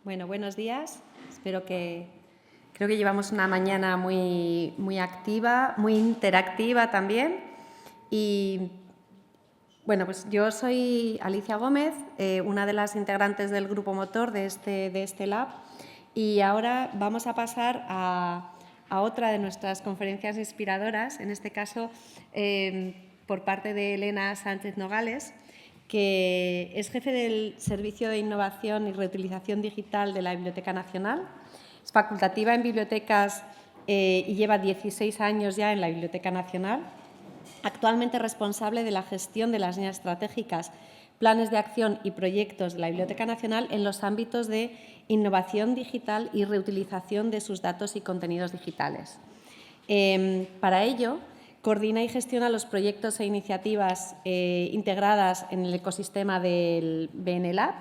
Bueno, buenos días. Creo que llevamos una mañana muy activa, muy interactiva también. Y bueno, pues yo soy Alicia Gómez, una de las integrantes del grupo motor de este lab. Y ahora vamos a pasar a otra de nuestras conferencias inspiradoras, en este caso por parte de Elena Sánchez Nogales, que es jefe del Servicio de Innovación y Reutilización Digital de la Biblioteca Nacional. Es facultativa en bibliotecas y lleva 16 años ya en la Biblioteca Nacional. Actualmente responsable de la gestión de las líneas estratégicas, planes de acción y proyectos de la Biblioteca Nacional en los ámbitos de innovación digital y reutilización de sus datos y contenidos digitales. Para ello, coordina y gestiona los proyectos e iniciativas integradas en el ecosistema del BNLab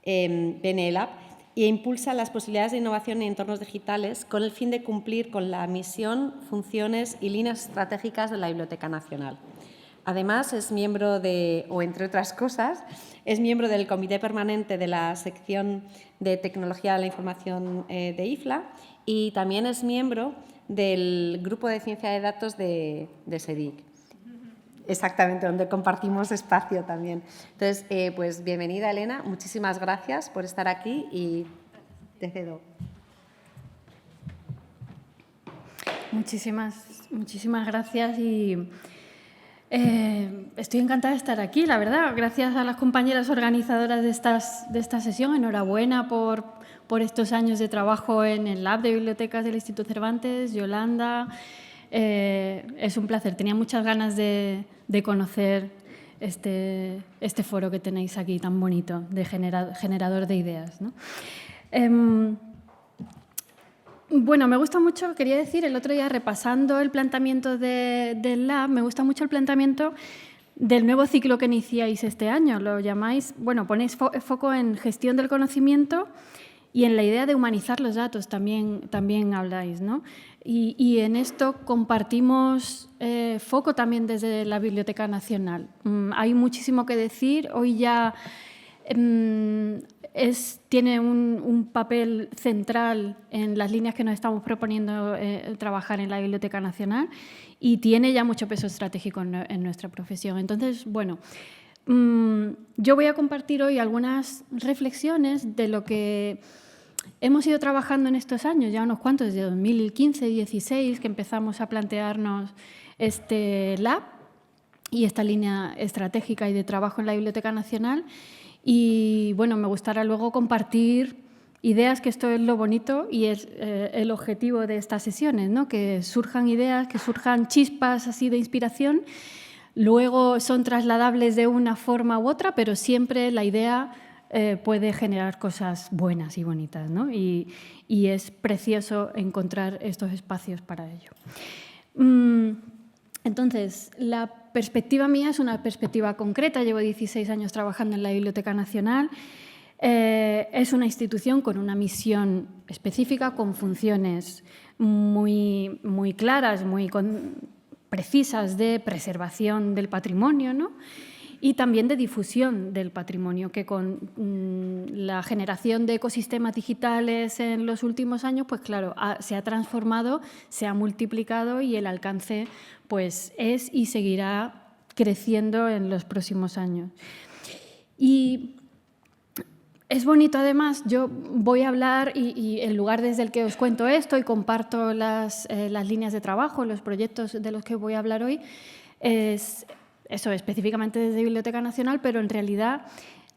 e impulsa las posibilidades de innovación en entornos digitales con el fin de cumplir con la misión, funciones y líneas estratégicas de la Biblioteca Nacional. Además, es miembro o entre otras cosas, es miembro del Comité Permanente de la Sección de Tecnología de la Información de IFLA y también es miembro del Grupo de Ciencia de Datos de SEDIC. Exactamente, donde compartimos espacio también. Entonces, pues bienvenida, Elena. Muchísimas gracias por estar aquí y te cedo. Muchísimas gracias y estoy encantada de estar aquí, la verdad. Gracias a las compañeras organizadoras de esta sesión. Enhorabuena por estos años de trabajo en el Lab de Bibliotecas del Instituto Cervantes, Yolanda. Es un placer. Tenía muchas ganas de conocer este foro que tenéis aquí tan bonito, de generador de ideas, ¿no? Bueno, me gusta mucho, quería decir, el otro día repasando el planteamiento del Lab, me gusta mucho el planteamiento del nuevo ciclo que iniciáis este año. Lo llamáis, bueno, ponéis foco en gestión del conocimiento y en la idea de humanizar los datos también habláis, ¿no? Y en esto compartimos foco también desde la Biblioteca Nacional. Hay muchísimo que decir. Hoy ya tiene un papel central en las líneas que nos estamos proponiendo trabajar en la Biblioteca Nacional y tiene ya mucho peso estratégico en nuestra profesión. Entonces, bueno, yo voy a compartir hoy algunas reflexiones de lo que hemos ido trabajando en estos años, ya unos cuantos, desde 2015-16, que empezamos a plantearnos este lab y esta línea estratégica y de trabajo en la Biblioteca Nacional. Y, bueno, me gustaría luego compartir ideas, que esto es lo bonito y es el objetivo de estas sesiones, ¿no? Que surjan ideas, que surjan chispas así de inspiración. Luego son trasladables de una forma u otra, pero siempre la idea puede generar cosas buenas y bonitas, ¿no? Y es precioso encontrar estos espacios para ello. Entonces, la perspectiva mía es una perspectiva concreta. Llevo 16 años trabajando en la Biblioteca Nacional. Es una institución con una misión específica, con funciones muy claras, muy precisas de preservación del patrimonio, ¿no? Y también de difusión del patrimonio, que con la generación de ecosistemas digitales en los últimos años, pues claro, se ha transformado, se ha multiplicado y el alcance pues es y seguirá creciendo en los próximos años. Y es bonito, además, yo voy a hablar y el lugar desde el que os cuento esto y comparto las líneas de trabajo, los proyectos de los que voy a hablar hoy, es eso, específicamente desde Biblioteca Nacional, pero en realidad,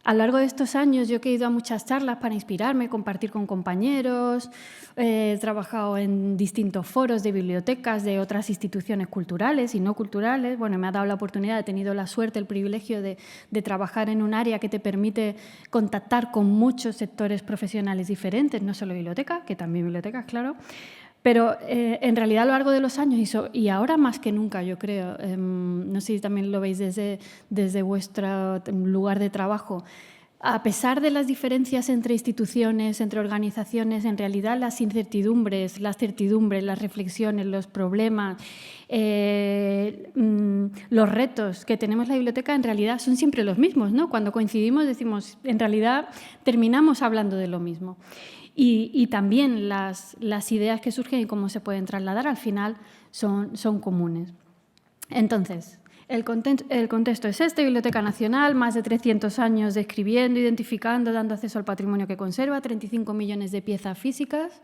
a lo largo de estos años, yo que he ido a muchas charlas para inspirarme, compartir con compañeros, he trabajado en distintos foros de bibliotecas de otras instituciones culturales y no culturales. Bueno, me ha dado la oportunidad, he tenido la suerte, el privilegio de trabajar en un área que te permite contactar con muchos sectores profesionales diferentes, no solo bibliotecas, que también bibliotecas, claro. Pero en realidad a lo largo de los años, y ahora más que nunca, yo creo, no sé si también lo veis desde vuestro lugar de trabajo, a pesar de las diferencias entre instituciones, entre organizaciones, en realidad las incertidumbres, las certidumbres, las reflexiones, los problemas, los retos que tenemos en la biblioteca en realidad son siempre los mismos, ¿no? Cuando coincidimos decimos, en realidad terminamos hablando de lo mismo. Y también las ideas que surgen y cómo se pueden trasladar al final son comunes. Entonces, el contexto es este: Biblioteca Nacional, más de 300 años describiendo, identificando, dando acceso al patrimonio que conserva, 35 millones de piezas físicas,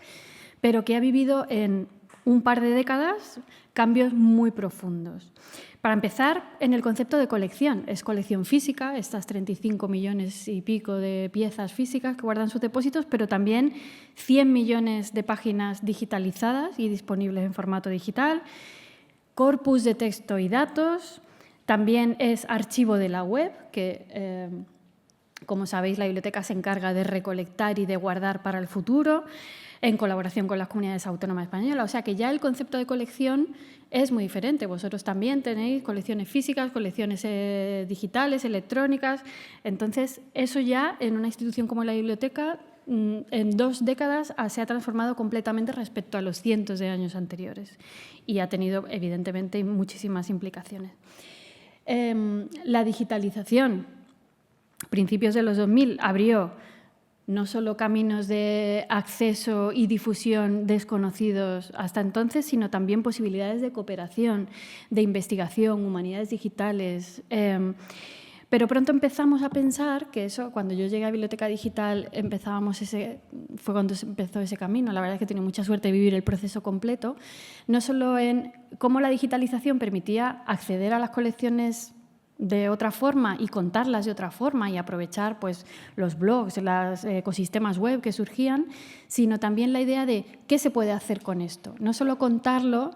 pero que ha vivido en un par de décadas cambios muy profundos. Para empezar, en el concepto de colección. Es colección física, estas 35 millones y pico de piezas físicas que guardan sus depósitos, pero también 100 millones de páginas digitalizadas y disponibles en formato digital, corpus de texto y datos. También es archivo de la web, que, como sabéis, la biblioteca se encarga de recolectar y de guardar para el futuro, en colaboración con las comunidades autónomas españolas. O sea que ya el concepto de colección es muy diferente. Vosotros también tenéis colecciones físicas, colecciones digitales, electrónicas. Entonces, eso ya en una institución como la biblioteca, en 2 décadas se ha transformado completamente respecto a los cientos de años anteriores y ha tenido, evidentemente, muchísimas implicaciones. La digitalización, principios de los 2000, abrió no solo caminos de acceso y difusión desconocidos hasta entonces, sino también posibilidades de cooperación, de investigación, humanidades digitales. Pero pronto empezamos a pensar que eso, cuando yo llegué a Biblioteca Digital, fue cuando empezó ese camino. La verdad es que he tenido mucha suerte de vivir el proceso completo, no solo en cómo la digitalización permitía acceder a las colecciones de otra forma y contarlas de otra forma y aprovechar pues, los blogs, los ecosistemas web que surgían, sino también la idea de qué se puede hacer con esto. No solo contarlo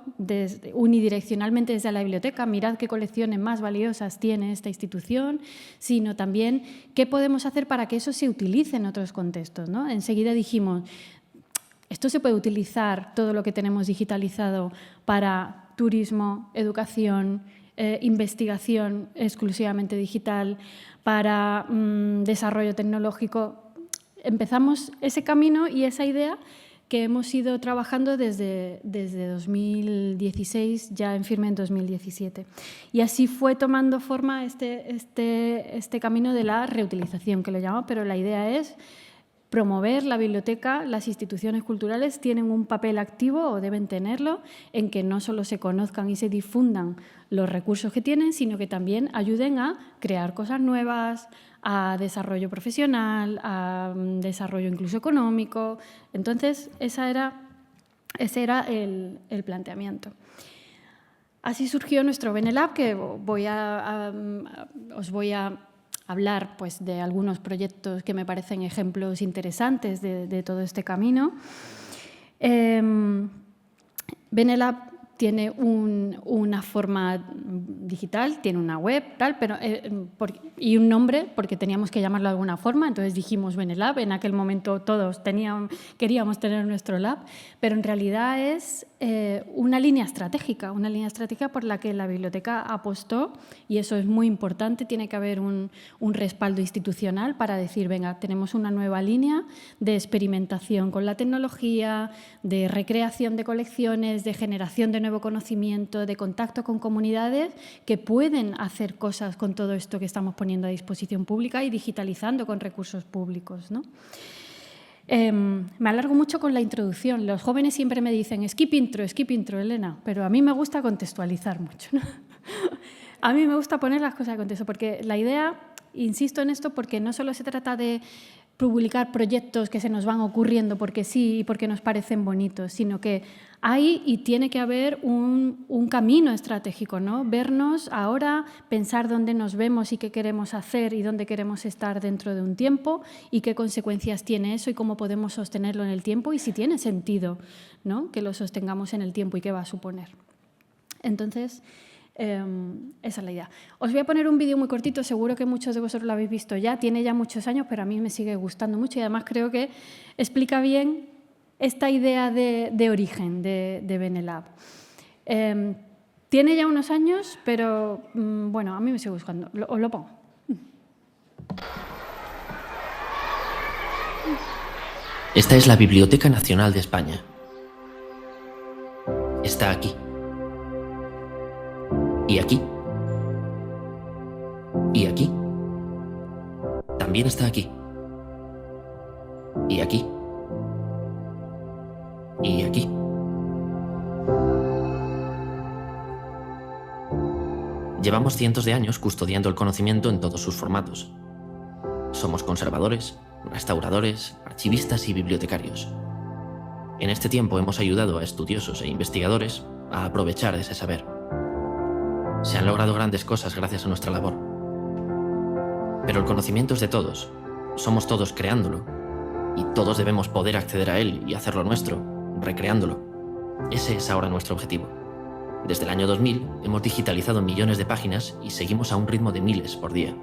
unidireccionalmente desde la biblioteca, mirad qué colecciones más valiosas tiene esta institución, sino también qué podemos hacer para que eso se utilice en otros contextos, ¿no? Enseguida dijimos, esto se puede utilizar, todo lo que tenemos digitalizado, para turismo, educación, investigación exclusivamente digital, para desarrollo tecnológico. Empezamos ese camino y esa idea que hemos ido trabajando desde 2016, ya en firme en 2017. Y así fue tomando forma este camino de la reutilización, que lo llamo, pero la idea es promover la biblioteca. Las instituciones culturales tienen un papel activo, o deben tenerlo, en que no solo se conozcan y se difundan los recursos que tienen, sino que también ayuden a crear cosas nuevas, a desarrollo profesional, a desarrollo incluso económico. Entonces, ese era el planteamiento. Así surgió nuestro BNLab, que os voy a hablar pues, de algunos proyectos que me parecen ejemplos interesantes de todo este camino. BNLab tiene una forma digital, tiene una web, tal, pero, y un nombre, porque teníamos que llamarlo de alguna forma, entonces dijimos BNLab. En aquel momento todos queríamos tener nuestro lab, pero en realidad es una línea estratégica por la que la biblioteca apostó, y eso es muy importante. Tiene que haber un respaldo institucional para decir, venga, tenemos una nueva línea de experimentación con la tecnología, de recreación de colecciones, de generación de nuevo conocimiento, de contacto con comunidades que pueden hacer cosas con todo esto que estamos poniendo a disposición pública y digitalizando con recursos públicos, ¿no? Me alargo mucho con la introducción. Los jóvenes siempre me dicen skip intro, Elena, pero a mí me gusta contextualizar mucho, ¿no? A mí me gusta poner las cosas en contexto, porque la idea, insisto en esto, porque no solo se trata de publicar proyectos que se nos van ocurriendo porque sí y porque nos parecen bonitos, sino que hay y tiene que haber un camino estratégico, ¿no? Vernos ahora, pensar dónde nos vemos y qué queremos hacer y dónde queremos estar dentro de un tiempo y qué consecuencias tiene eso y cómo podemos sostenerlo en el tiempo y si tiene sentido, ¿no?, que lo sostengamos en el tiempo y qué va a suponer. Entonces, esa es la idea. Os voy a poner un vídeo muy cortito, seguro que muchos de vosotros lo habéis visto ya, tiene ya muchos años, pero a mí me sigue gustando mucho y además creo que explica bien esta idea de origen de BNLab. Tiene ya unos años, pero bueno, a mí me sigue gustando. Os lo pongo. Esta es la Biblioteca Nacional de España. Está aquí. Y aquí. Y aquí. También está aquí. Y aquí. Y aquí. Llevamos cientos de años custodiando el conocimiento en todos sus formatos. Somos conservadores, restauradores, archivistas y bibliotecarios. En este tiempo hemos ayudado a estudiosos e investigadores a aprovechar ese saber. Se han logrado grandes cosas gracias a nuestra labor. Pero el conocimiento es de todos. Somos todos creándolo. Y todos debemos poder acceder a él y hacerlo nuestro, recreándolo. Ese es ahora nuestro objetivo. Desde el año 2000 hemos digitalizado millones de páginas y seguimos a un ritmo de miles por día.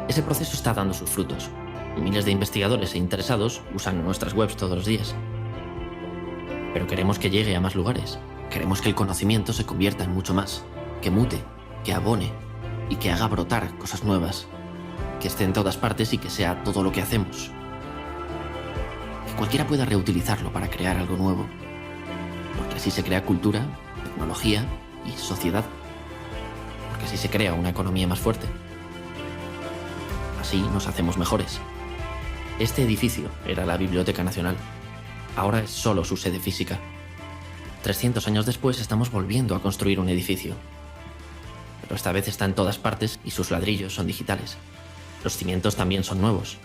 Ese proceso está dando sus frutos. Miles de investigadores e interesados usan nuestras webs todos los días. Pero queremos que llegue a más lugares. Queremos que el conocimiento se convierta en mucho más, que mute, que abone y que haga brotar cosas nuevas, que esté en todas partes y que sea todo lo que hacemos. Que cualquiera pueda reutilizarlo para crear algo nuevo, porque así se crea cultura, tecnología y sociedad, porque así se crea una economía más fuerte. Así nos hacemos mejores. Este edificio era la Biblioteca Nacional. Ahora es solo su sede física. 300 años después estamos volviendo a construir un edificio. Pero esta vez está en todas partes y sus ladrillos son digitales. Los cimientos también son nuevos.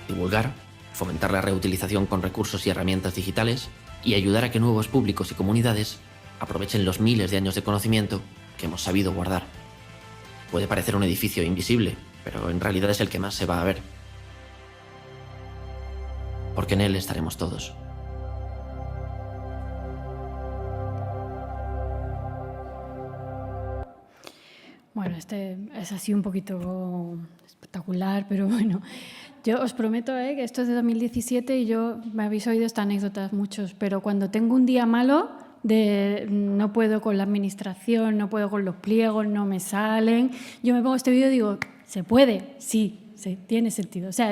Divulgar, fomentar la reutilización con recursos y herramientas digitales y ayudar a que nuevos públicos y comunidades aprovechen los miles de años de conocimiento que hemos sabido guardar. Puede parecer un edificio invisible, pero en realidad es el que más se va a ver. Porque en él estaremos todos. Bueno, este es así un poquito espectacular, pero bueno, yo os prometo que esto es de 2017 y yo me habéis oído esta anécdota muchos, pero cuando tengo un día malo, no puedo con la administración, no puedo con los pliegos, no me salen, yo me pongo este vídeo y digo, ¿se puede? Sí, tiene sentido. O sea,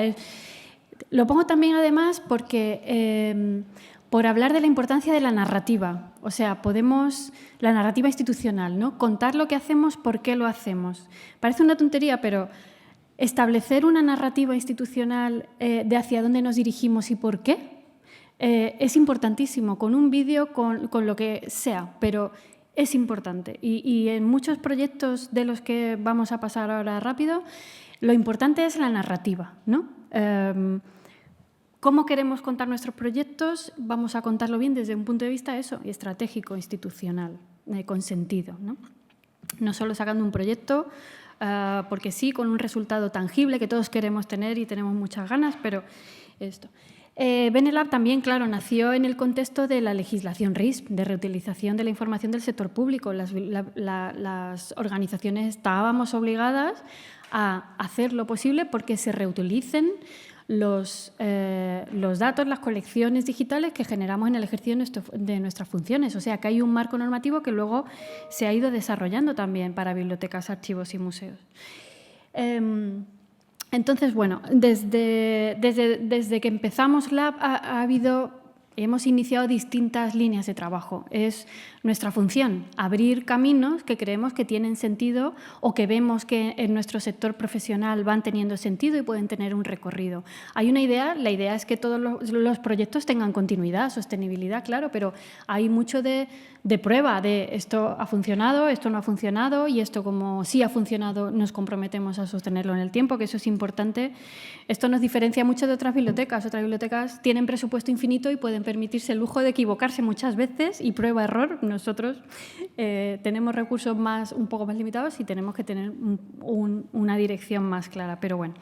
lo pongo también además porque por hablar de la importancia de la narrativa. O sea, la narrativa institucional, ¿no? Contar lo que hacemos, por qué lo hacemos. Parece una tontería, pero establecer una narrativa institucional de hacia dónde nos dirigimos y por qué es importantísimo, con un vídeo, con lo que sea, pero es importante. Y en muchos proyectos de los que vamos a pasar ahora rápido, lo importante es la narrativa, ¿no? ¿Cómo queremos contar nuestros proyectos? Vamos a contarlo bien desde un punto de vista estratégico, institucional, con sentido, ¿no? No solo sacando un proyecto, porque sí, con un resultado tangible que todos queremos tener y tenemos muchas ganas, pero esto. Benelab también, claro, nació en el contexto de la legislación RISP, de reutilización de la información del sector público. Las organizaciones estábamos obligadas a hacer lo posible porque se reutilicen los datos, las colecciones digitales que generamos en el ejercicio de nuestras funciones. O sea, que hay un marco normativo que luego se ha ido desarrollando también para bibliotecas, archivos y museos. Entonces, bueno, desde que empezamos Lab hemos iniciado distintas líneas de trabajo. Es nuestra función abrir caminos que creemos que tienen sentido o que vemos que en nuestro sector profesional van teniendo sentido y pueden tener un recorrido. Hay una idea, la idea es que todos los proyectos tengan continuidad, sostenibilidad, claro, pero hay mucho de prueba, de esto ha funcionado, esto no ha funcionado y esto como sí ha funcionado nos comprometemos a sostenerlo en el tiempo, que eso es importante. Esto nos diferencia mucho de otras bibliotecas. Otras bibliotecas tienen presupuesto infinito y pueden permitirse el lujo de equivocarse muchas veces y prueba-error. Nosotros tenemos recursos un poco más limitados y tenemos que tener una dirección más clara. Pero bueno,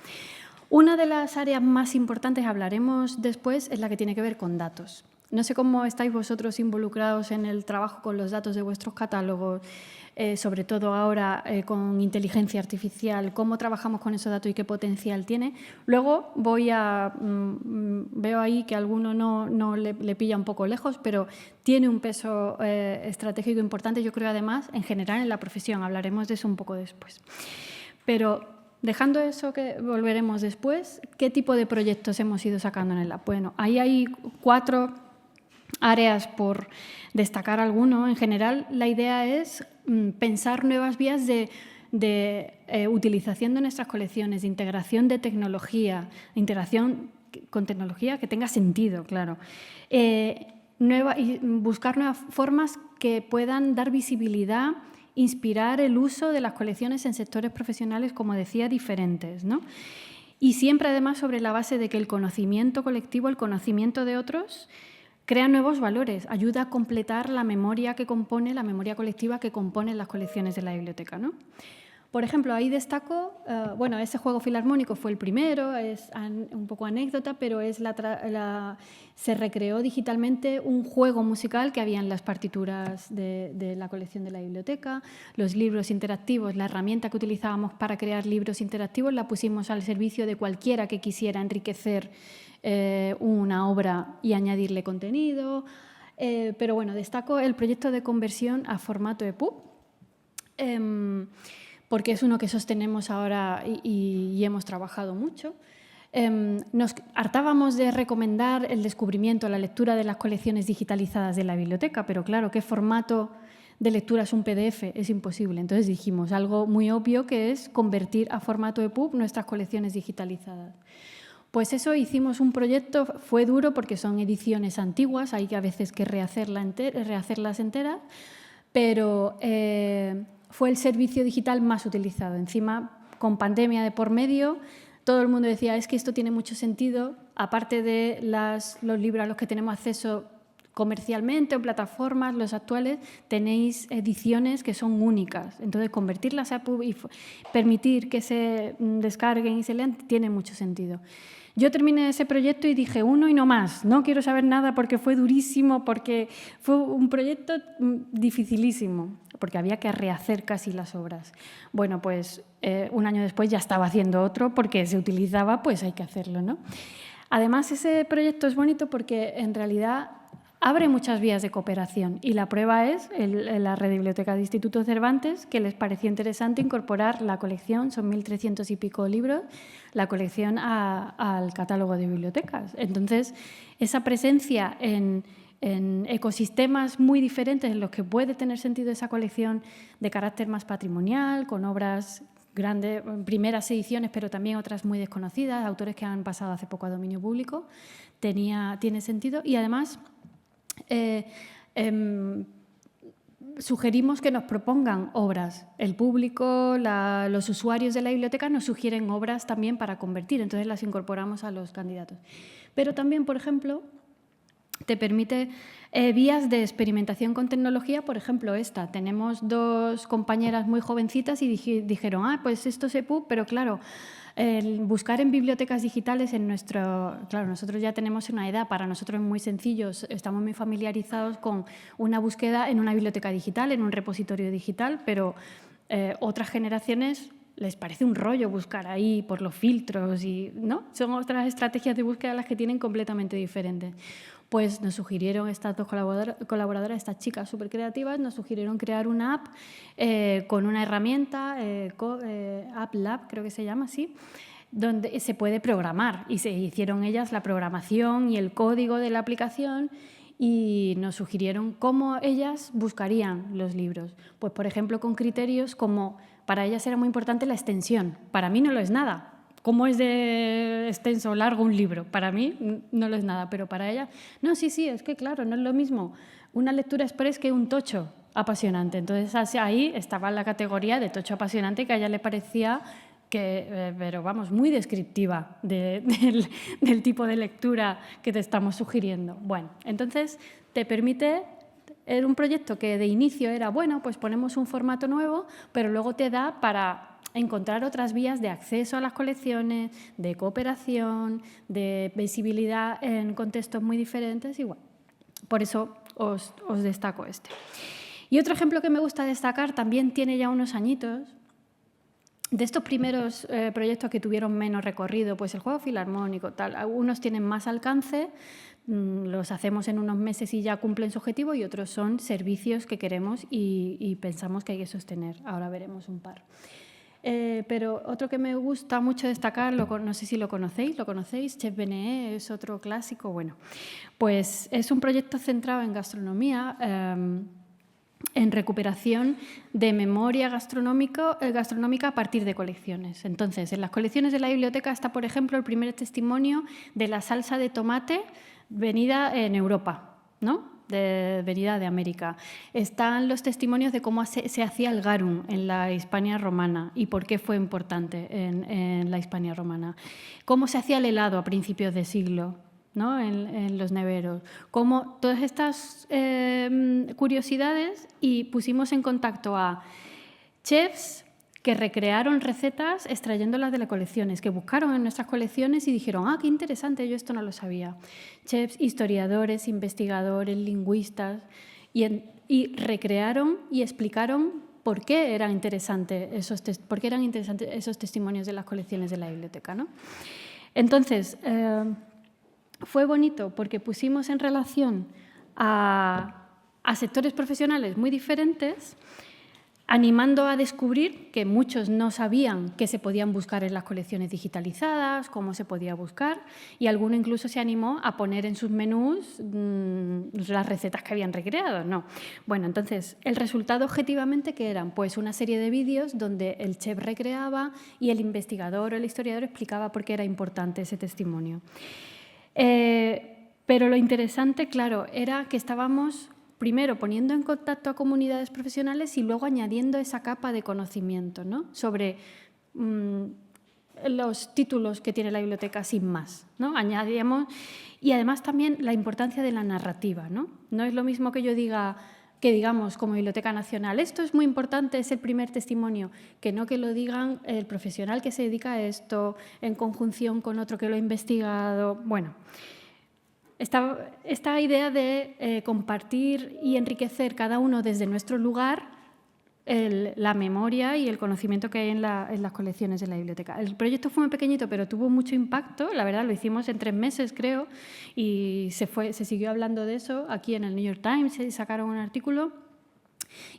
una de las áreas más importantes, hablaremos después, es la que tiene que ver con datos. No sé cómo estáis vosotros involucrados en el trabajo con los datos de vuestros catálogos, sobre todo ahora con inteligencia artificial, cómo trabajamos con esos datos y qué potencial tiene. Luego veo ahí que a alguno no le pilla un poco lejos, pero tiene un peso estratégico importante, yo creo, además, en general en la profesión. Hablaremos de eso un poco después. Pero dejando eso que volveremos después, ¿qué tipo de proyectos hemos ido sacando en el lab? Bueno, ahí hay 4 áreas por destacar alguno. En general, la idea es pensar nuevas vías de utilización de nuestras colecciones, de integración de tecnología, integración con tecnología que tenga sentido, claro. Y buscar nuevas formas que puedan dar visibilidad, inspirar el uso de las colecciones en sectores profesionales, como decía, diferentes, ¿no? Y siempre, además, sobre la base de que el conocimiento colectivo, el conocimiento de otros, crea nuevos valores, ayuda a completar la memoria que compone, la memoria colectiva que compone las colecciones de la biblioteca, ¿no? Por ejemplo, ahí destaco, bueno, ese juego filarmónico fue el primero, es un poco anécdota, pero es se recreó digitalmente un juego musical que había en las partituras de la colección de la biblioteca, los libros interactivos, la herramienta que utilizábamos para crear libros interactivos la pusimos al servicio de cualquiera que quisiera enriquecer una obra y añadirle contenido. Pero bueno, destaco el proyecto de conversión a formato EPUB, porque es uno que sostenemos ahora y hemos trabajado mucho. Nos hartábamos de recomendar el descubrimiento, la lectura de las colecciones digitalizadas de la biblioteca, pero claro, ¿qué formato de lectura es un PDF? Es imposible. Entonces dijimos algo muy obvio, que es convertir a formato EPUB nuestras colecciones digitalizadas. Pues eso, hicimos un proyecto, fue duro porque son ediciones antiguas, hay que a veces que rehacerlas enteras, pero fue el servicio digital más utilizado. Encima, con pandemia de por medio, todo el mundo decía, es que esto tiene mucho sentido, aparte de los libros a los que tenemos acceso comercialmente o plataformas, los actuales, tenéis ediciones que son únicas. Entonces, convertirlas a EPUB y permitir que se descarguen y se lean tiene mucho sentido. Yo terminé ese proyecto y dije, uno y no más, no quiero saber nada porque fue durísimo, porque fue un proyecto dificilísimo, porque había que rehacer casi las obras. Bueno, pues un año después ya estaba haciendo otro porque se utilizaba, pues hay que hacerlo, ¿no? Además, ese proyecto es bonito porque en realidad abre muchas vías de cooperación y la prueba es la Red de Bibliotecas de Instituto Cervantes, que les pareció interesante incorporar la colección, son 1.300 y pico libros, la colección al catálogo de bibliotecas. Entonces, esa presencia en ecosistemas muy diferentes en los que puede tener sentido esa colección de carácter más patrimonial, con obras grandes, primeras ediciones, pero también otras muy desconocidas, autores que han pasado hace poco a dominio público, tiene sentido. Y además, sugerimos que nos propongan obras. El público, los usuarios de la biblioteca nos sugieren obras también para convertir, entonces las incorporamos a los candidatos. Pero también, por ejemplo, te permite vías de experimentación con tecnología, por ejemplo esta. Tenemos 2 compañeras muy jovencitas y dijeron, pues esto es EPUB, pero claro, buscar en bibliotecas digitales claro, nosotros ya tenemos una edad, para nosotros es muy sencillo, estamos muy familiarizados con una búsqueda en una biblioteca digital, en un repositorio digital, pero otras generaciones les parece un rollo buscar ahí por los filtros y ¿no? Son otras estrategias de búsqueda las que tienen completamente diferentes. Pues nos sugirieron estas 2 colaboradoras, estas chicas súper creativas, nos sugirieron crear una app con una herramienta, App Lab, creo que se llama así, donde se puede programar. Y se hicieron ellas la programación y el código de la aplicación y nos sugirieron cómo ellas buscarían los libros. Pues, por ejemplo, con criterios como, para ellas era muy importante la extensión. Para mí no lo es nada. ¿Cómo es de extenso o largo un libro? Para mí no lo es nada, pero para ella, no, sí, es que claro, no es lo mismo una lectura express que un tocho apasionante. Entonces ahí estaba la categoría de tocho apasionante que a ella le parecía pero vamos, muy descriptiva del tipo de lectura que te estamos sugiriendo. Bueno, entonces te permite, era un proyecto que de inicio era, bueno, pues ponemos un formato nuevo, pero luego te da para encontrar otras vías de acceso a las colecciones, de cooperación, de visibilidad en contextos muy diferentes y bueno, por eso os destaco este. Y otro ejemplo que me gusta destacar, también tiene ya unos añitos, de estos primeros proyectos que tuvieron menos recorrido, pues el juego filarmónico, tal, algunos tienen más alcance, los hacemos en unos meses y ya cumplen su objetivo y otros son servicios que queremos y pensamos que hay que sostener. Ahora veremos un par. Pero otro que me gusta mucho destacar, no sé si lo conocéis, Chef Benet es otro clásico. Bueno, pues es un proyecto centrado en gastronomía, en recuperación de memoria gastronómica a partir de colecciones. Entonces, en las colecciones de la biblioteca está, por ejemplo, el primer testimonio de la salsa de tomate venida en Europa, ¿no? Venida de América. Están los testimonios de cómo se hacía el garum en la Hispania romana y por qué fue importante en la Hispania romana. Cómo se hacía el helado a principios de siglo, ¿no? en los neveros. Cómo todas estas curiosidades, y pusimos en contacto a chefs que recrearon recetas extrayéndolas de las colecciones, que buscaron en nuestras colecciones y dijeron, qué interesante, yo esto no lo sabía. Chefs, historiadores, investigadores, lingüistas, y recrearon y explicaron por qué eran interesantes esos testimonios de las colecciones de la biblioteca, ¿no? Entonces, fue bonito porque pusimos en relación a sectores profesionales muy diferentes, animando a descubrir que muchos no sabían que se podían buscar en las colecciones digitalizadas, cómo se podía buscar, y alguno incluso se animó a poner en sus menús las recetas que habían recreado. No. Bueno, entonces, el resultado objetivamente, ¿qué eran? Pues una serie de vídeos donde el chef recreaba y el investigador o el historiador explicaba por qué era importante ese testimonio. Pero lo interesante, claro, era que estábamos primero poniendo en contacto a comunidades profesionales y luego añadiendo esa capa de conocimiento, ¿no? Sobre los títulos que tiene la biblioteca sin más, ¿no? Añadíamos, y además también la importancia de la narrativa, ¿no? No es lo mismo que yo diga, que digamos como Biblioteca Nacional, esto es muy importante, es el primer testimonio, que no que lo digan el profesional que se dedica a esto en conjunción con otro que lo ha investigado. Bueno, esta idea de compartir y enriquecer cada uno desde nuestro lugar la memoria y el conocimiento que hay en las colecciones de la biblioteca. El proyecto fue muy pequeñito, pero tuvo mucho impacto. La verdad, lo hicimos en 3 meses, creo, y se siguió hablando de eso. Aquí en el New York Times se sacaron un artículo.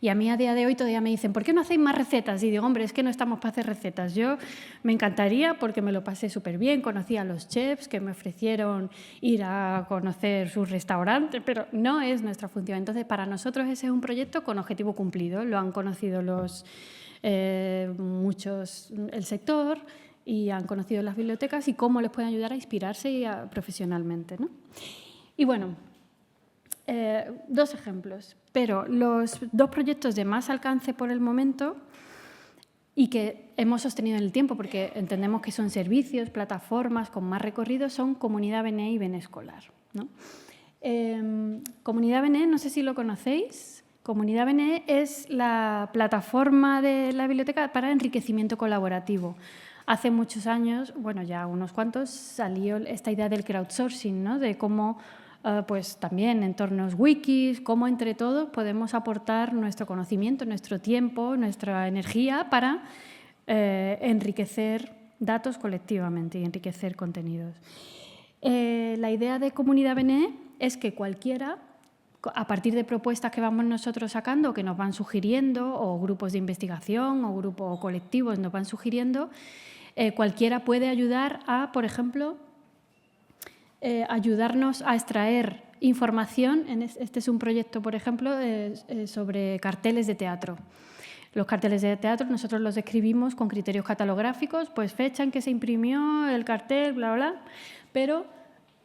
Y a mí a día de hoy todavía me dicen, ¿por qué no hacéis más recetas? Y digo, hombre, es que no estamos para hacer recetas. Yo me encantaría porque me lo pasé súper bien, conocí a los chefs que me ofrecieron ir a conocer sus restaurantes, pero no es nuestra función. Entonces, para nosotros ese es un proyecto con objetivo cumplido. Lo han conocido muchos, el sector, y han conocido las bibliotecas y cómo les pueden ayudar a inspirarse profesionalmente, ¿no? Y bueno, 2 ejemplos, pero los 2 proyectos de más alcance por el momento y que hemos sostenido en el tiempo porque entendemos que son servicios, plataformas con más recorrido, son Comunidad Benet y Benet Escolar, ¿no? Comunidad Benet, no sé si lo conocéis. Comunidad Benet es la plataforma de la biblioteca para enriquecimiento colaborativo. Hace muchos años, bueno, ya unos cuantos, salió esta idea del crowdsourcing, ¿no? De cómo pues también entornos wikis, cómo entre todos podemos aportar nuestro conocimiento, nuestro tiempo, nuestra energía para enriquecer datos colectivamente y enriquecer contenidos. La idea de Comunidad Benet es que cualquiera, a partir de propuestas que vamos nosotros sacando, que nos van sugiriendo, o grupos de investigación o grupos o colectivos nos van sugiriendo, cualquiera puede ayudar a, por ejemplo, ayudarnos a extraer información. Este es un proyecto, por ejemplo, sobre carteles de teatro. Los carteles de teatro nosotros los describimos con criterios catalográficos, pues fecha en que se imprimió el cartel, bla, bla, pero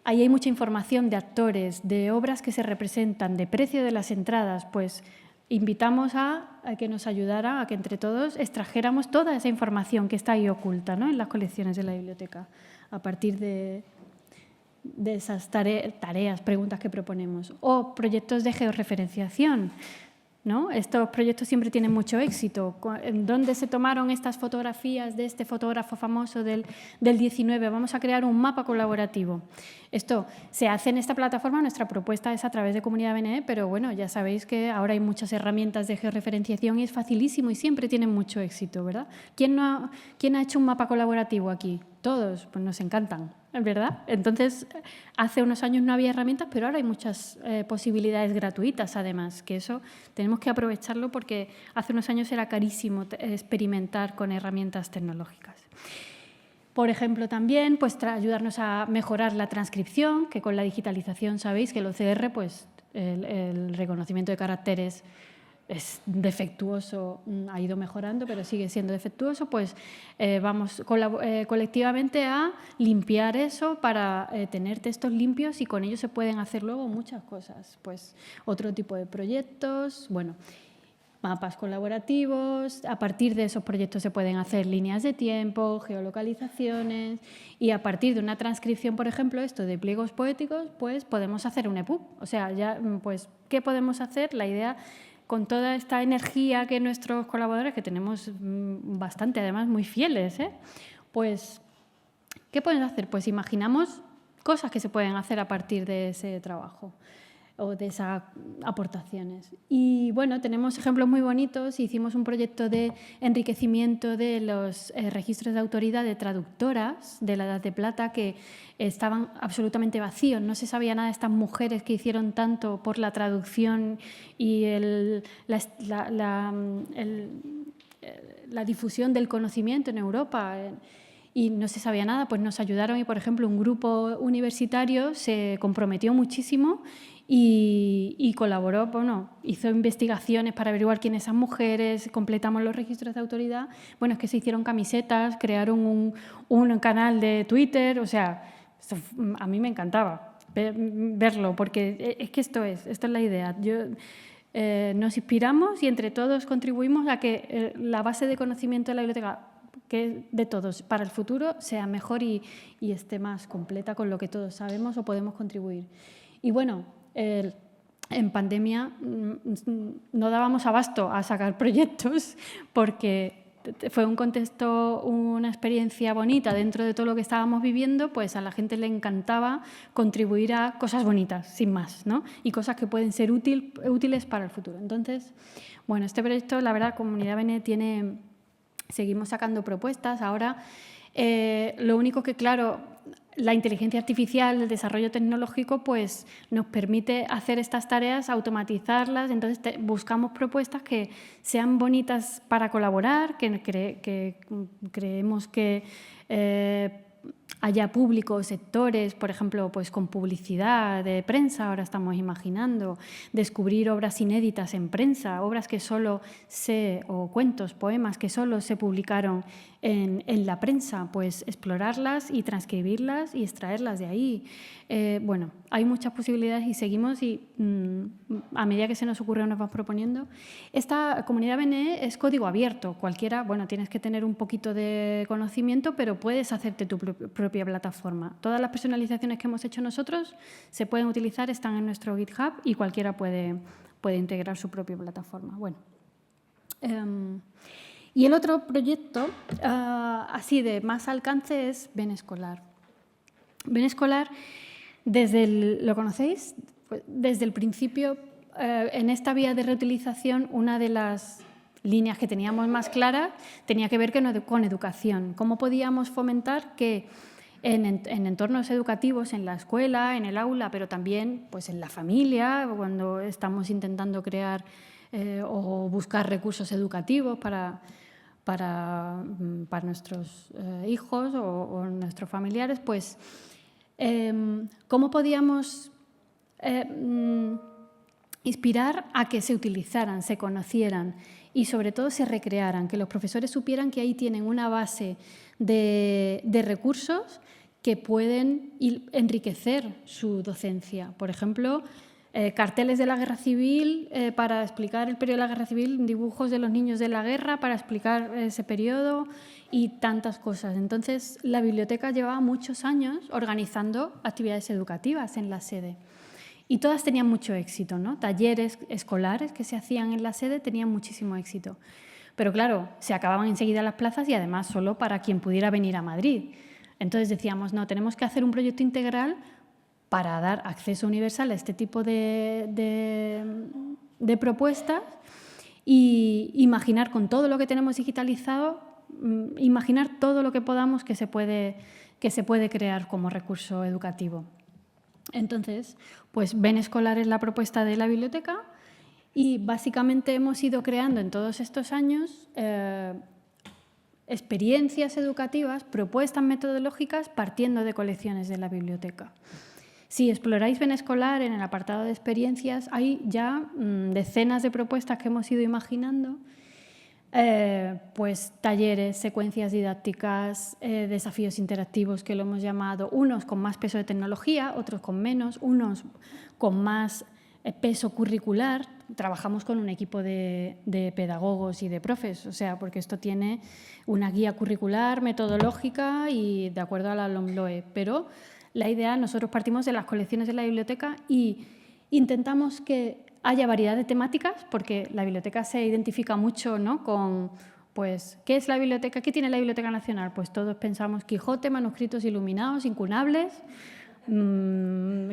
ahí hay mucha información de actores, de obras que se representan, de precio de las entradas, pues invitamos a que nos ayudara, a que entre todos extrajéramos toda esa información que está ahí oculta, ¿no? En las colecciones de la biblioteca, a partir de esas tareas, preguntas que proponemos. O proyectos de georreferenciación, ¿no? Estos proyectos siempre tienen mucho éxito. ¿En dónde se tomaron estas fotografías de este fotógrafo famoso del 19? Vamos a crear un mapa colaborativo. Esto se hace en esta plataforma, nuestra propuesta es a través de Comunidad Benet, pero bueno, ya sabéis que ahora hay muchas herramientas de georreferenciación y es facilísimo y siempre tienen mucho éxito, ¿verdad? ¿Quién ha hecho un mapa colaborativo aquí? todos, pues nos encantan, ¿verdad? Entonces, hace unos años no había herramientas, pero ahora hay muchas posibilidades gratuitas, además, que eso tenemos que aprovecharlo porque hace unos años era carísimo experimentar con herramientas tecnológicas. Por ejemplo, también pues, ayudarnos a mejorar la transcripción, que con la digitalización sabéis que el OCR, pues, el reconocimiento de caracteres es defectuoso, ha ido mejorando, pero sigue siendo defectuoso, pues vamos colectivamente a limpiar eso para tener textos limpios y con ellos se pueden hacer luego muchas cosas. Pues otro tipo de proyectos, bueno, mapas colaborativos, a partir de esos proyectos se pueden hacer líneas de tiempo, geolocalizaciones y a partir de una transcripción, por ejemplo, esto de pliegos poéticos, pues podemos hacer un EPUB. O sea, ya, pues, ¿qué podemos hacer? La idea con toda esta energía que nuestros colaboradores, que tenemos bastante, además muy fieles, pues, ¿qué pueden hacer? Pues imaginamos cosas que se pueden hacer a partir de ese trabajo o de esas aportaciones. Y bueno, tenemos ejemplos muy bonitos. Hicimos un proyecto de enriquecimiento de los registros de autoridad de traductoras de la Edad de Plata que estaban absolutamente vacíos. No se sabía nada de estas mujeres que hicieron tanto por la traducción y la difusión del conocimiento en Europa. Y no se sabía nada, pues nos ayudaron y, por ejemplo, un grupo universitario se comprometió muchísimo y colaboró, bueno, hizo investigaciones para averiguar quiénes esas mujeres, completamos los registros de autoridad. Bueno, es que se hicieron camisetas, crearon un canal de Twitter, o sea, esto, a mí me encantaba verlo, porque es que esto es la idea. Nos inspiramos y entre todos contribuimos a que la base de conocimiento de la biblioteca, que de todos para el futuro, sea mejor y esté más completa con lo que todos sabemos o podemos contribuir. Y bueno, en pandemia no dábamos abasto a sacar proyectos porque fue un contexto, una experiencia bonita dentro de todo lo que estábamos viviendo, pues a la gente le encantaba contribuir a cosas bonitas, sin más, ¿no? Y cosas que pueden ser útiles para el futuro. Entonces, bueno, este proyecto, la verdad, Comunidad Bene seguimos sacando propuestas. Ahora, lo único que, claro, la inteligencia artificial, el desarrollo tecnológico, pues nos permite hacer estas tareas, automatizarlas. Entonces, buscamos propuestas que sean bonitas para colaborar, que creemos que haya públicos, sectores, por ejemplo, pues con publicidad de prensa, ahora estamos imaginando, descubrir obras inéditas en prensa, obras que solo o cuentos, poemas que solo se publicaron en la prensa, pues explorarlas y transcribirlas y extraerlas de ahí. Bueno, hay muchas posibilidades y seguimos y a medida que se nos ocurre nos vamos proponiendo. Esta Comunidad Bene es código abierto. Cualquiera, bueno, tienes que tener un poquito de conocimiento, pero puedes hacerte tu propia plataforma. Todas las personalizaciones que hemos hecho nosotros se pueden utilizar, están en nuestro GitHub y cualquiera puede integrar su propia plataforma. Bueno. Y el otro proyecto, así de más alcance, es Benescolar. Benescolar, ¿lo conocéis? Pues desde el principio, en esta vía de reutilización, una de las líneas que teníamos más claras tenía que ver con educación. ¿Cómo podíamos fomentar que en entornos educativos, en la escuela, en el aula, pero también pues, en la familia, cuando estamos intentando crear o buscar recursos educativos para nuestros hijos o nuestros familiares, pues cómo podíamos inspirar a que se utilizaran, se conocieran y sobre todo se recrearan, que los profesores supieran que ahí tienen una base de recursos que pueden enriquecer su docencia. Por ejemplo, carteles de la Guerra Civil para explicar el periodo de la Guerra Civil, dibujos de los niños de la guerra para explicar ese periodo y tantas cosas. Entonces, la biblioteca llevaba muchos años organizando actividades educativas en la sede y todas tenían mucho éxito, ¿no? Talleres escolares que se hacían en la sede tenían muchísimo éxito. Pero claro, se acababan enseguida las plazas y además solo para quien pudiera venir a Madrid. Entonces decíamos, no, tenemos que hacer un proyecto integral para dar acceso universal a este tipo de propuestas y imaginar con todo lo que tenemos digitalizado imaginar todo lo que podamos que se puede crear como recurso educativo. Entonces, pues Ben Escolar es la propuesta de la biblioteca y básicamente hemos ido creando en todos estos años experiencias educativas, propuestas metodológicas partiendo de colecciones de la biblioteca. Si exploráis Ben Escolar en el apartado de experiencias, hay ya decenas de propuestas que hemos ido imaginando, pues talleres, secuencias didácticas, desafíos interactivos que lo hemos llamado, unos con más peso de tecnología, otros con menos, unos con más peso curricular. Trabajamos con un equipo de pedagogos y de profes, o sea, porque esto tiene una guía curricular, metodológica y de acuerdo a la LOMLOE, pero la idea, nosotros partimos de las colecciones de la biblioteca y intentamos que haya variedad de temáticas, porque la biblioteca se identifica mucho, ¿no?, con, pues, ¿qué es la biblioteca? ¿Qué tiene la Biblioteca Nacional? Pues todos pensamos Quijote, manuscritos iluminados, incunables,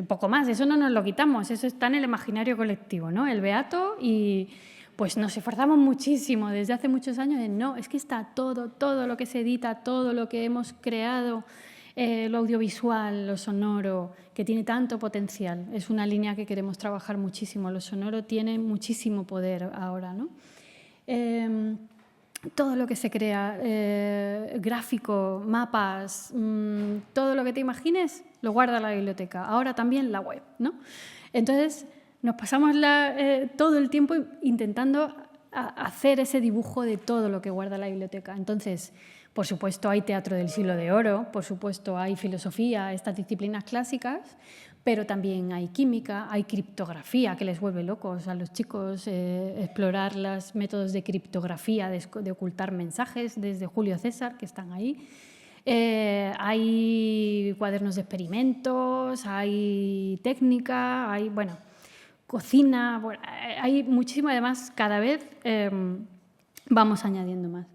poco más. Eso no nos lo quitamos, eso está en el imaginario colectivo, ¿no? El Beato, y pues nos esforzamos muchísimo desde hace muchos años en no, es que está todo lo que se edita, todo lo que hemos creado, lo audiovisual, lo sonoro, que tiene tanto potencial. Es una línea que queremos trabajar muchísimo. Lo sonoro tiene muchísimo poder ahora, ¿no? Todo lo que se crea, gráfico, mapas, todo lo que te imagines, lo guarda la biblioteca. Ahora también la web, ¿no? Entonces, nos pasamos todo el tiempo intentando hacer ese dibujo de todo lo que guarda la biblioteca. Entonces, por supuesto, hay teatro del siglo de oro, por supuesto, hay filosofía, estas disciplinas clásicas, pero también hay química, hay criptografía, que les vuelve locos a los chicos, explorar los métodos de criptografía, de ocultar mensajes, desde Julio César, que están ahí. Hay cuadernos de experimentos, hay técnica, hay, bueno, cocina, bueno, hay muchísimo, además, cada vez vamos añadiendo más.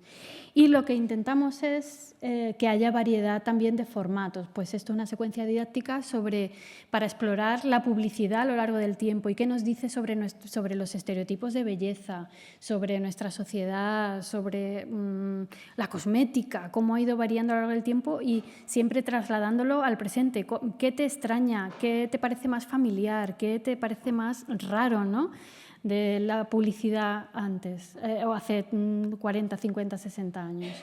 Y lo que intentamos es que haya variedad también de formatos. Pues esto es una secuencia didáctica para explorar la publicidad a lo largo del tiempo y qué nos dice sobre los estereotipos de belleza, sobre nuestra sociedad, sobre la cosmética, cómo ha ido variando a lo largo del tiempo y siempre trasladándolo al presente. ¿Qué te extraña? ¿Qué te parece más familiar? ¿Qué te parece más raro, ¿no?, de la publicidad antes o hace 40, 50, 60 años?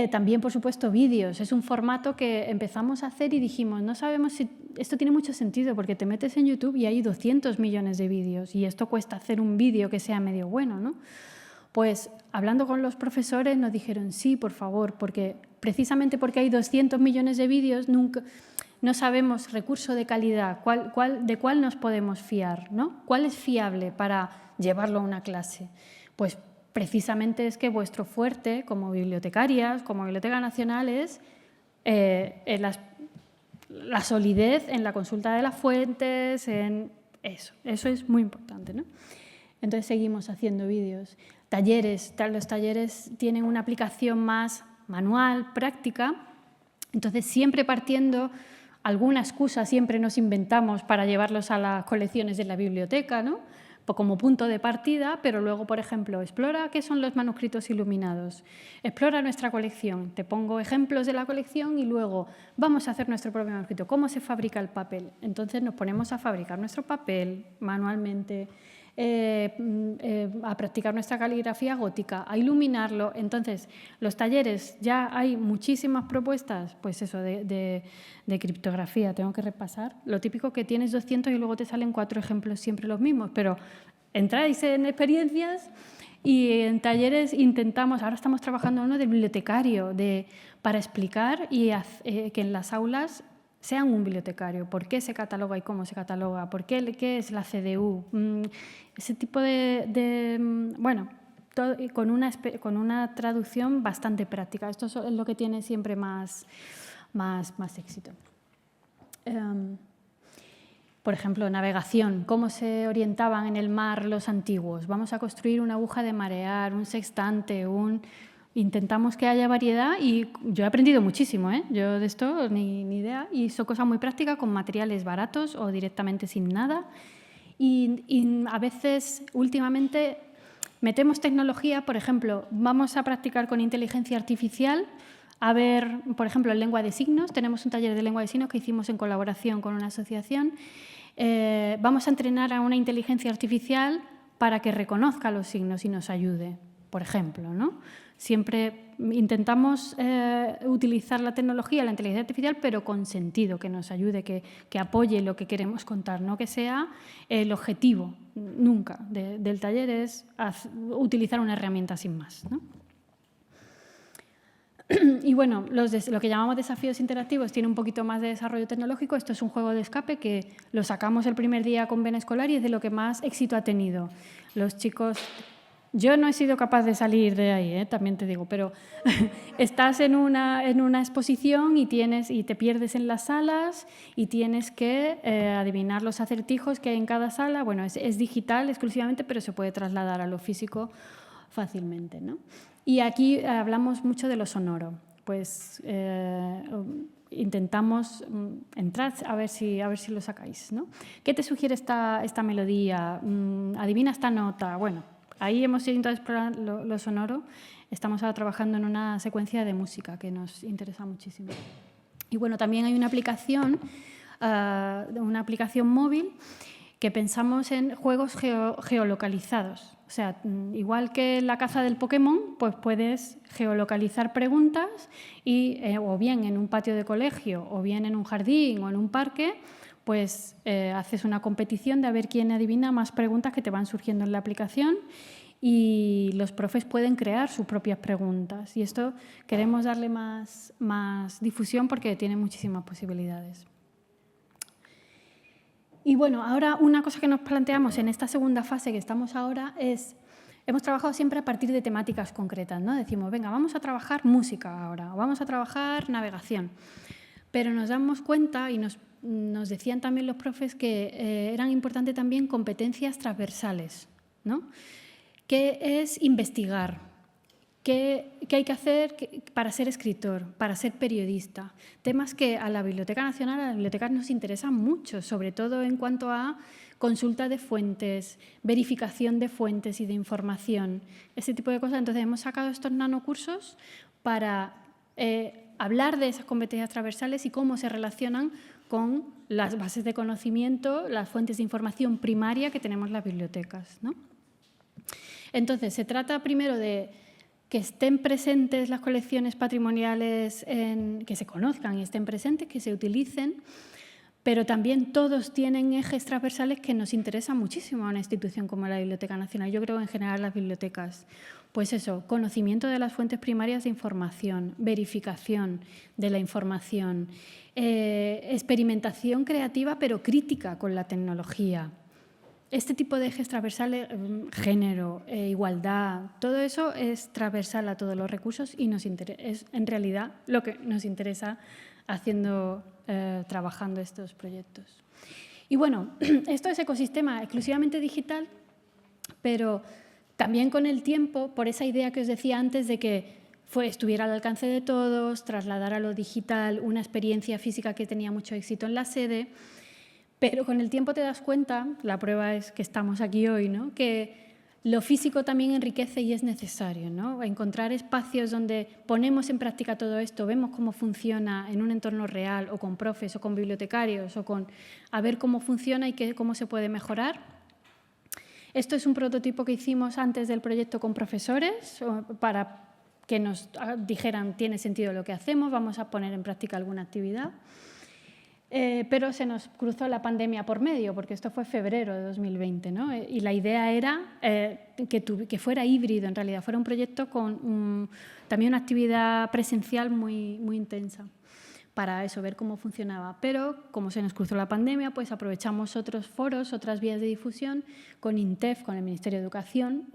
También, por supuesto, vídeos. Es un formato que empezamos a hacer y dijimos, no sabemos si esto tiene mucho sentido, porque te metes en YouTube y hay 200 millones de vídeos y esto cuesta hacer un vídeo que sea medio bueno, ¿no? Pues hablando con los profesores nos dijeron, sí, por favor, porque precisamente porque hay 200 millones de vídeos, no sabemos recurso de calidad, de cuál nos podemos fiar, ¿no? ¿Cuál es fiable para llevarlo a una clase? Pues precisamente es que vuestro fuerte como bibliotecarias, como Biblioteca Nacional, es la solidez en la consulta de las fuentes, en eso. Eso es muy importante, ¿no? Entonces seguimos haciendo vídeos. Talleres, los talleres tienen una aplicación más manual, práctica, entonces siempre partiendo, alguna excusa siempre nos inventamos para llevarlos a las colecciones de la biblioteca, ¿no?, como punto de partida, pero luego, por ejemplo, explora qué son los manuscritos iluminados, explora nuestra colección, te pongo ejemplos de la colección y luego vamos a hacer nuestro propio manuscrito, cómo se fabrica el papel. Entonces nos ponemos a fabricar nuestro papel manualmente, a practicar nuestra caligrafía gótica, a iluminarlo. Entonces, los talleres, ya hay muchísimas propuestas, pues eso, de criptografía, tengo que repasar. Lo típico que tienes 200 y luego te salen 4 ejemplos siempre los mismos, pero entráis en experiencias y en talleres intentamos, ahora estamos trabajando uno del bibliotecario, para explicar y que en las aulas sean un bibliotecario, por qué se cataloga y cómo se cataloga, qué es la CDU, ese tipo bueno, con una traducción bastante práctica. Esto es lo que tiene siempre más éxito. Por ejemplo, navegación, cómo se orientaban en el mar los antiguos. Vamos a construir una aguja de marear, un sextante, intentamos que haya variedad y yo he aprendido muchísimo, ¿eh? Yo de esto ni idea, y son cosas muy prácticas con materiales baratos o directamente sin nada y a veces últimamente metemos tecnología, por ejemplo, vamos a practicar con inteligencia artificial, a ver, por ejemplo, en lengua de signos. Tenemos un taller de lengua de signos que hicimos en colaboración con una asociación. Vamos a entrenar a una inteligencia artificial para que reconozca los signos y nos ayude, por ejemplo, ¿no? Siempre intentamos utilizar la tecnología, la inteligencia artificial, pero con sentido, que nos ayude, que apoye lo que queremos contar, no que sea el objetivo nunca del taller es utilizar una herramienta sin más, ¿no? Y bueno, lo que llamamos desafíos interactivos tiene un poquito más de desarrollo tecnológico. Esto es un juego de escape que lo sacamos el primer día con Ben Escolar y es de lo que más éxito ha tenido. Los chicos... Yo no he sido capaz de salir de ahí, también te digo, pero estás en una exposición y te pierdes en las salas y tienes que adivinar los acertijos que hay en cada sala. Bueno, es digital exclusivamente, pero se puede trasladar a lo físico fácilmente, ¿no? Y aquí hablamos mucho de lo sonoro. Pues intentamos entrar a ver si lo sacáis, ¿no? ¿Qué te sugiere esta melodía? ¿Adivina esta nota? Bueno, ahí hemos ido a explorar lo sonoro. Estamos ahora trabajando en una secuencia de música que nos interesa muchísimo. Y bueno, también hay una aplicación móvil que pensamos en juegos geolocalizados. O sea, igual que en la caza del Pokémon, pues puedes geolocalizar preguntas y o bien en un patio de colegio, o bien en un jardín o en un parque, pues haces una competición de a ver quién adivina más preguntas que te van surgiendo en la aplicación y los profes pueden crear sus propias preguntas. Y esto queremos darle más difusión porque tiene muchísimas posibilidades. Y bueno, ahora una cosa que nos planteamos en esta segunda fase que estamos ahora es, hemos trabajado siempre a partir de temáticas concretas, ¿no? Decimos, venga, vamos a trabajar música ahora, o vamos a trabajar navegación. Pero nos damos cuenta, y nos decían también los profes, que eran importantes también competencias transversales, ¿no? ¿Qué es investigar? ¿Qué hay que hacer para ser escritor, para ser periodista? Temas que a la Biblioteca Nacional, a las bibliotecas nos interesan mucho, sobre todo en cuanto a consulta de fuentes, verificación de fuentes y de información, ese tipo de cosas. Entonces, hemos sacado estos nanocursos para hablar de esas competencias transversales y cómo se relacionan con las bases de conocimiento, las fuentes de información primaria que tenemos las bibliotecas, ¿no? Entonces, se trata primero de que estén presentes las colecciones patrimoniales, que se conozcan y estén presentes, que se utilicen, pero también todos tienen ejes transversales que nos interesan muchísimo a una institución como la Biblioteca Nacional. Yo creo en general las bibliotecas. Pues eso, conocimiento de las fuentes primarias de información, verificación de la información, experimentación creativa pero crítica con la tecnología. Este tipo de ejes transversales, género, igualdad, todo eso es transversal a todos los recursos y es en realidad lo que nos interesa trabajando estos proyectos. Y bueno, esto es ecosistema exclusivamente digital, pero también con el tiempo, por esa idea que os decía antes de que estuviera al alcance de todos, trasladar a lo digital una experiencia física que tenía mucho éxito en la sede. Pero con el tiempo te das cuenta, la prueba es que estamos aquí hoy, ¿no? Que lo físico también enriquece y es necesario, ¿no? Encontrar espacios donde ponemos en práctica todo esto, vemos cómo funciona en un entorno real o con profes o con bibliotecarios a ver cómo funciona y cómo se puede mejorar. Esto es un prototipo que hicimos antes del proyecto con profesores para que nos dijeran tiene sentido lo que hacemos, vamos a poner en práctica alguna actividad. Pero se nos cruzó la pandemia por medio, porque esto fue febrero de 2020, ¿no? Y la idea era que fuera híbrido, en realidad, fuera un proyecto con también una actividad presencial muy, muy intensa para eso, ver cómo funcionaba. Pero, como se nos cruzó la pandemia, pues aprovechamos otros foros, otras vías de difusión. Con INTEF, con el Ministerio de Educación,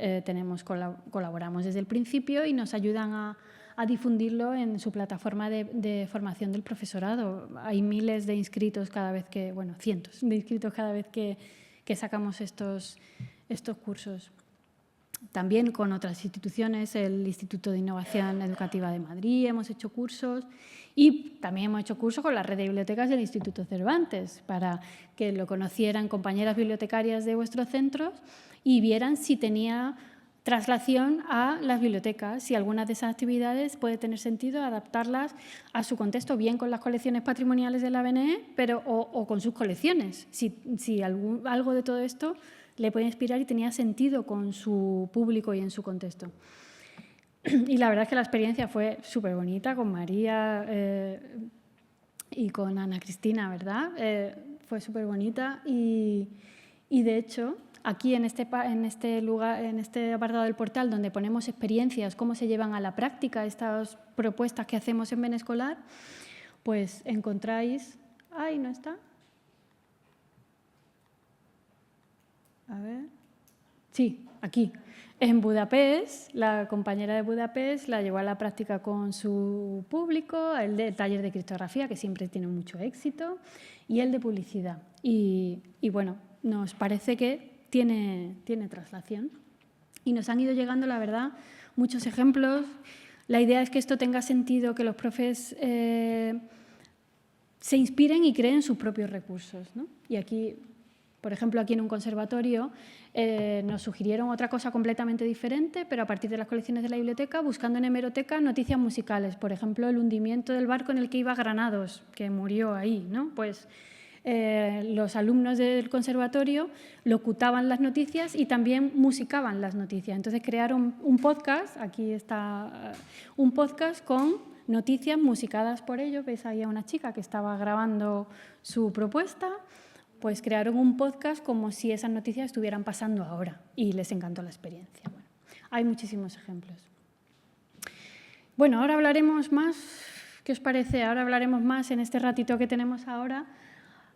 colaboramos desde el principio y nos ayudan a difundirlo en su plataforma de formación del profesorado. Hay miles de inscritos cada vez que, bueno, cientos de inscritos cada vez que sacamos estos cursos. También con otras instituciones, el Instituto de Innovación Educativa de Madrid, hemos hecho cursos y también hemos hecho cursos con la red de bibliotecas del Instituto Cervantes para que lo conocieran compañeras bibliotecarias de vuestros centros y vieran si tenía traslación a las bibliotecas y algunas de esas actividades puede tener sentido adaptarlas a su contexto, bien con las colecciones patrimoniales de la BNE o con sus colecciones. Si algo de todo esto le puede inspirar y tenía sentido con su público y en su contexto. Y la verdad es que la experiencia fue súper bonita con María y con Ana Cristina, ¿verdad? Fue súper bonita y de hecho, aquí en este lugar, en este apartado del portal donde ponemos experiencias, cómo se llevan a la práctica estas propuestas que hacemos en Benescolar, pues encontráis... ¡Ay, no está! A ver... Sí, aquí. En Budapest, la compañera de Budapest la llevó a la práctica con su público, el taller de criptografía, que siempre tiene mucho éxito, y el de publicidad. Y bueno, nos parece que tiene traslación. Y nos han ido llegando, la verdad, muchos ejemplos. La idea es que esto tenga sentido, que los profes se inspiren y creen sus propios recursos, ¿no? Y aquí, por ejemplo, aquí en un conservatorio nos sugirieron otra cosa completamente diferente, pero a partir de las colecciones de la biblioteca, buscando en hemeroteca noticias musicales. Por ejemplo, el hundimiento del barco en el que iba Granados, que murió ahí, ¿no? Pues los alumnos del conservatorio locutaban las noticias y también musicaban las noticias. Entonces crearon un podcast, aquí está un podcast con noticias musicadas por ellos. Veis ahí a una chica que estaba grabando su propuesta, pues crearon un podcast como si esas noticias estuvieran pasando ahora y les encantó la experiencia. Bueno, hay muchísimos ejemplos. Bueno, ahora hablaremos más, ¿qué os parece? Ahora hablaremos más en este ratito que tenemos ahora.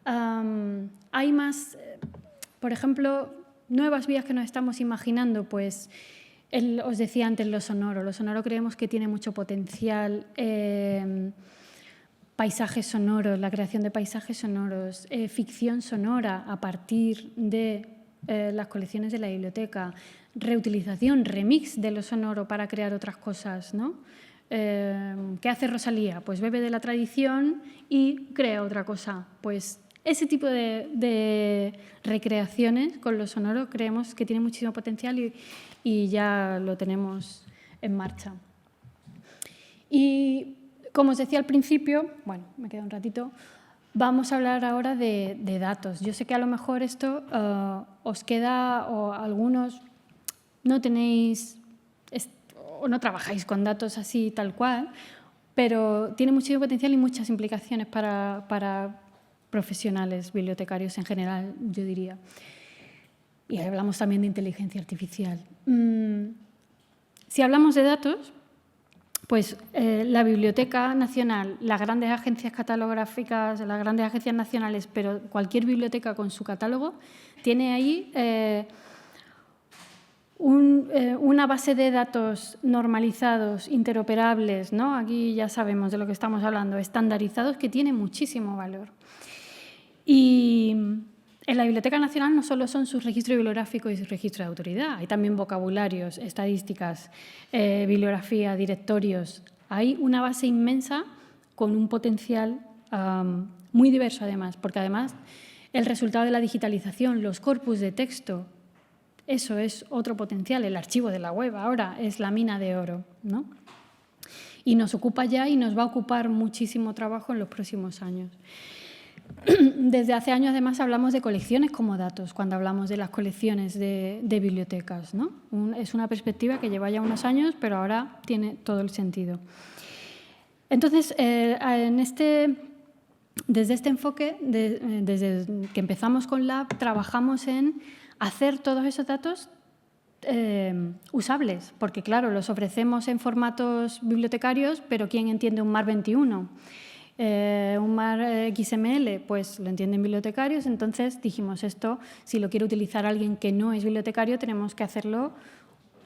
Hay más, por ejemplo, nuevas vías que nos estamos imaginando, pues os decía antes lo sonoro. Lo sonoro creemos que tiene mucho potencial, paisajes sonoros, la creación de paisajes sonoros, ficción sonora a partir de las colecciones de la biblioteca, reutilización, remix de lo sonoro para crear otras cosas, ¿no? ¿Qué hace Rosalía? Pues bebe de la tradición y crea otra cosa. Pues ese tipo de recreaciones con lo sonoro creemos que tiene muchísimo potencial y ya lo tenemos en marcha. Y como os decía al principio, bueno, me queda un ratito, vamos a hablar ahora de datos. Yo sé que a lo mejor esto os queda, o algunos no tenéis o no trabajáis con datos así tal cual, pero tiene muchísimo potencial y muchas implicaciones para profesionales, bibliotecarios en general, yo diría. Y hablamos también de inteligencia artificial. Si hablamos de datos, pues la Biblioteca Nacional, las grandes agencias catalográficas, las grandes agencias nacionales, pero cualquier biblioteca con su catálogo, tiene ahí una base de datos normalizados, interoperables, ¿no? Aquí ya sabemos de lo que estamos hablando, estandarizados, que tiene muchísimo valor. Y en la Biblioteca Nacional no solo son sus registros bibliográficos y sus registros de autoridad, hay también vocabularios, estadísticas, bibliografía, directorios. Hay una base inmensa con un potencial muy diverso además, porque además el resultado de la digitalización, los corpus de texto, eso es otro potencial. El archivo de la web ahora es la mina de oro, ¿no? Y nos ocupa ya y nos va a ocupar muchísimo trabajo en los próximos años. Desde hace años, además, hablamos de colecciones como datos, cuando hablamos de las colecciones de bibliotecas, ¿no? Es una perspectiva que lleva ya unos años, pero ahora tiene todo el sentido. Entonces, desde este enfoque, desde que empezamos con Lab, trabajamos en hacer todos esos datos usables, porque, claro, los ofrecemos en formatos bibliotecarios, pero ¿quién entiende un MAR 21? Un MAR XML, pues lo entienden bibliotecarios, entonces dijimos esto, si lo quiere utilizar alguien que no es bibliotecario, tenemos que hacerlo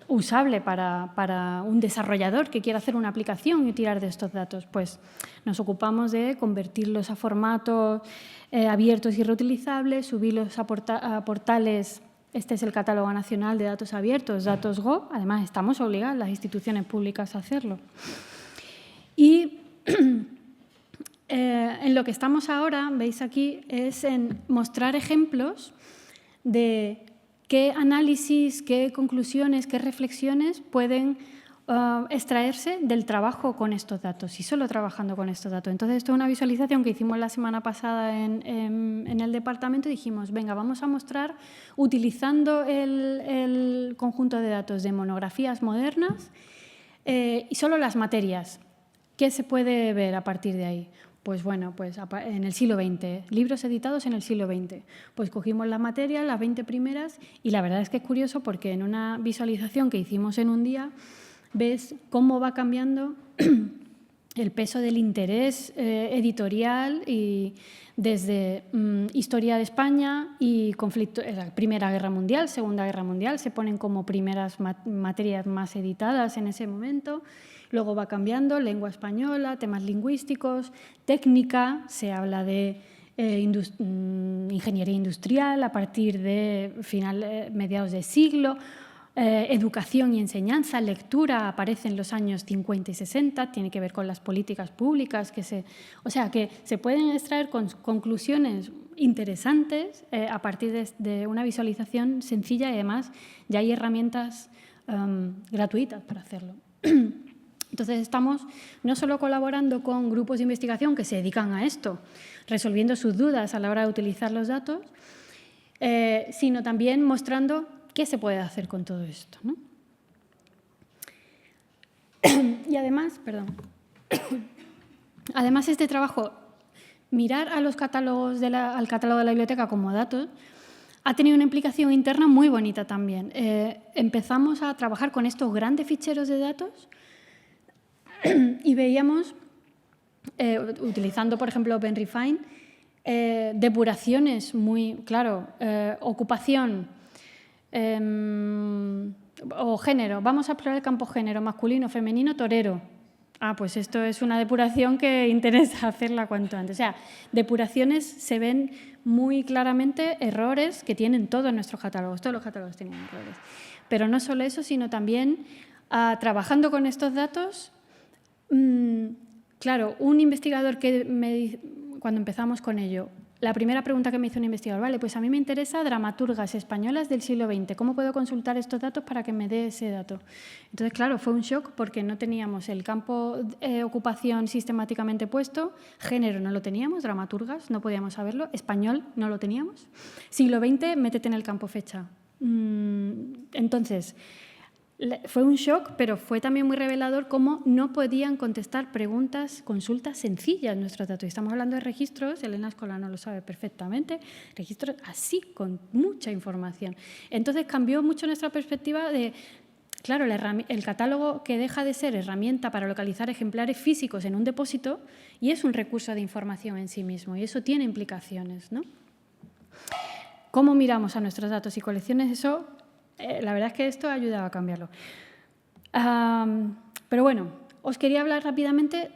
usable para un desarrollador que quiera hacer una aplicación y tirar de estos datos. Pues nos ocupamos de convertirlos a formatos abiertos y reutilizables, subirlos a portales. Este es el Catálogo Nacional de Datos Abiertos, Datos.gov. Además, estamos obligadas las instituciones públicas a hacerlo. Y en lo que estamos ahora, veis aquí, es en mostrar ejemplos de qué análisis, qué conclusiones, qué reflexiones pueden extraerse del trabajo con estos datos y solo trabajando con estos datos. Entonces, esto es una visualización que hicimos la semana pasada en el departamento y dijimos, venga, vamos a mostrar, utilizando el conjunto de datos de monografías modernas y solo las materias. ¿Qué se puede ver a partir de ahí? Pues bueno, pues en el siglo XX, libros editados en el siglo XX. Pues cogimos las materias, las 20 primeras, y la verdad es que es curioso porque en una visualización que hicimos en un día ves cómo va cambiando el peso del interés editorial y desde historia de España y conflicto, Primera Guerra Mundial, Segunda Guerra Mundial, se ponen como primeras materias más editadas en ese momento. Luego va cambiando, lengua española, temas lingüísticos, técnica, se habla de ingeniería industrial a partir de mediados de siglo. Educación y enseñanza, lectura, aparece en los años 50 y 60, tiene que ver con las políticas públicas, o sea, que se pueden extraer conclusiones interesantes a partir de una visualización sencilla y además ya hay herramientas gratuitas para hacerlo. Entonces, estamos no solo colaborando con grupos de investigación que se dedican a esto, resolviendo sus dudas a la hora de utilizar los datos, sino también mostrando qué se puede hacer con todo esto, ¿no? Y además, además este trabajo, mirar a los catálogos al catálogo de la biblioteca como datos, ha tenido una implicación interna muy bonita también. Empezamos a trabajar con estos grandes ficheros de datos y veíamos, utilizando, por ejemplo, OpenRefine, depuraciones muy, claro, ocupación, o género. Vamos a explorar el campo género, masculino, femenino, torero. Pues esto es una depuración que interesa hacerla cuanto antes. O sea, depuraciones se ven muy claramente errores que tienen todos nuestros catálogos. Todos los catálogos tienen errores. Pero no solo eso, sino también trabajando con estos datos. Claro, un investigador cuando empezamos con ello, la primera pregunta que me hizo un investigador, vale, pues a mí me interesa dramaturgas españolas del siglo XX. ¿Cómo puedo consultar estos datos para que me dé ese dato? Entonces, claro, fue un shock porque no teníamos el campo ocupación sistemáticamente puesto, género no lo teníamos, dramaturgas no podíamos saberlo, español no lo teníamos, siglo XX, métete en el campo fecha. Entonces, fue un shock, pero fue también muy revelador cómo no podían contestar consultas sencillas nuestros datos. Estamos hablando de registros, Elena Escolano lo sabe perfectamente, registros así, con mucha información. Entonces cambió mucho nuestra perspectiva de, claro, el catálogo que deja de ser herramienta para localizar ejemplares físicos en un depósito y es un recurso de información en sí mismo y eso tiene implicaciones, ¿no? ¿Cómo miramos a nuestros datos y colecciones? Eso... la verdad es que esto ha ayudado a cambiarlo. Pero bueno, os quería hablar rápidamente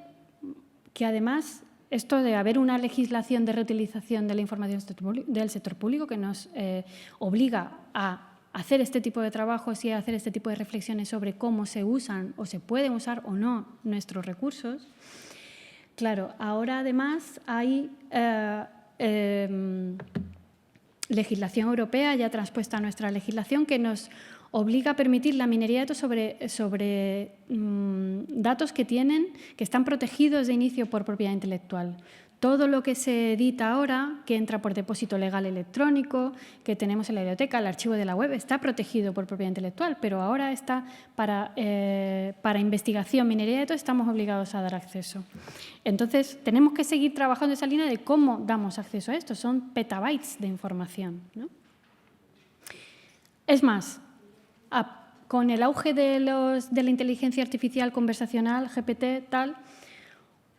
que además esto de haber una legislación de reutilización de la información del sector público que nos obliga a hacer este tipo de trabajos y a hacer este tipo de reflexiones sobre cómo se usan o se pueden usar o no nuestros recursos. Claro, ahora además hay... legislación europea ya transpuesta a nuestra legislación que nos obliga a permitir la minería de datos sobre datos que están protegidos de inicio por propiedad intelectual. Todo lo que se edita ahora, que entra por depósito legal electrónico, que tenemos en la biblioteca, el archivo de la web, está protegido por propiedad intelectual, pero ahora está para investigación, minería de datos, estamos obligados a dar acceso. Entonces, tenemos que seguir trabajando esa línea de cómo damos acceso a esto. Son petabytes de información, ¿no? Es más, con el auge de la inteligencia artificial conversacional, GPT, tal,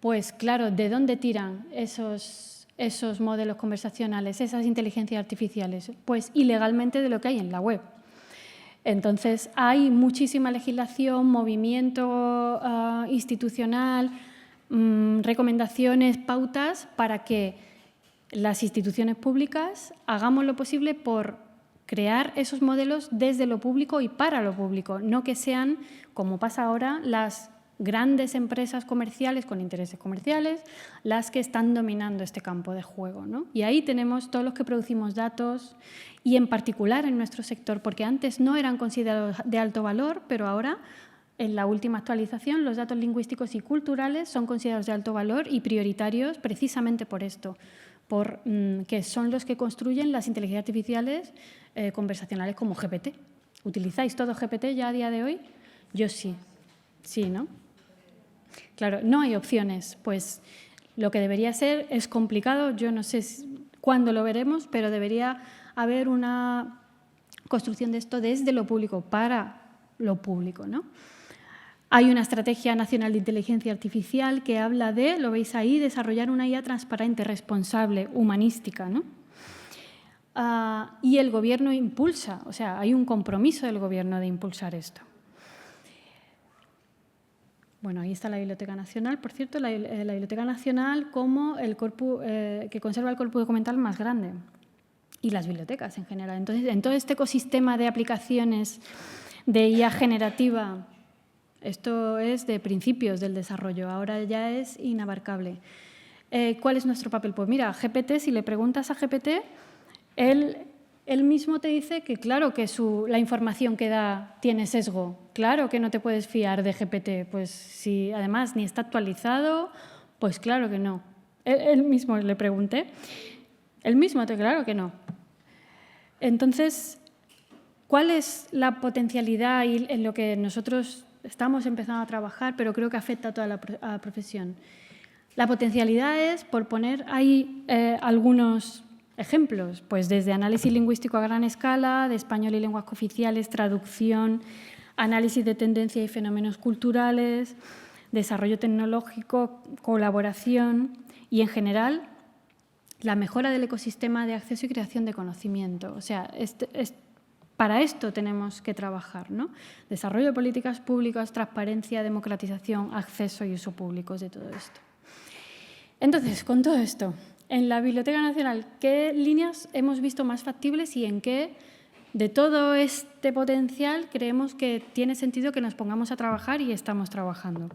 pues claro, ¿de dónde tiran esos modelos conversacionales, esas inteligencias artificiales? Pues ilegalmente de lo que hay en la web. Entonces, hay muchísima legislación, movimiento institucional, recomendaciones, pautas para que las instituciones públicas hagamos lo posible por crear esos modelos desde lo público y para lo público, no que sean, como pasa ahora, las grandes empresas comerciales con intereses comerciales las que están dominando este campo de juego, ¿no? Y ahí tenemos todos los que producimos datos y en particular en nuestro sector, porque antes no eran considerados de alto valor, pero ahora en la última actualización los datos lingüísticos y culturales son considerados de alto valor y prioritarios precisamente por esto, que son los que construyen las inteligencias artificiales conversacionales como GPT. ¿Utilizáis todo GPT ya a día de hoy? Yo sí. Sí, ¿no? Claro, no hay opciones. Pues lo que debería ser es complicado. Yo no sé cuándo lo veremos, pero debería haber una construcción de esto desde lo público para lo público, ¿no? Hay una estrategia nacional de inteligencia artificial que habla de, lo veis ahí, desarrollar una IA transparente, responsable, humanística, ¿no? Y el Gobierno impulsa, o sea, hay un compromiso del Gobierno de impulsar esto. Bueno, ahí está la Biblioteca Nacional, por cierto, la Biblioteca Nacional como el corpus que conserva el corpus documental más grande y las bibliotecas en general. Entonces, en todo este ecosistema de aplicaciones de IA generativa, esto es de principios del desarrollo, ahora ya es inabarcable. ¿Cuál es nuestro papel? Pues mira, GPT, si le preguntas a GPT, él mismo te dice que claro que la información que da tiene sesgo, claro que no te puedes fiar de GPT, pues si además ni está actualizado, pues claro que no. Él mismo le pregunté, él mismo claro que no. Entonces, ¿cuál es la potencialidad y en lo que nosotros estamos empezando a trabajar, pero creo que afecta a toda la profesión? La potencialidad es, por poner ahí algunos ejemplos, pues desde análisis lingüístico a gran escala, de español y lenguas cooficiales, traducción, análisis de tendencia y fenómenos culturales, desarrollo tecnológico, colaboración y, en general, la mejora del ecosistema de acceso y creación de conocimiento. O sea, para esto tenemos que trabajar, ¿no? Desarrollo de políticas públicas, transparencia, democratización, acceso y uso públicos de todo esto. Entonces, con todo esto, en la Biblioteca Nacional, ¿qué líneas hemos visto más factibles y en qué de todo este potencial creemos que tiene sentido que nos pongamos a trabajar y estamos trabajando?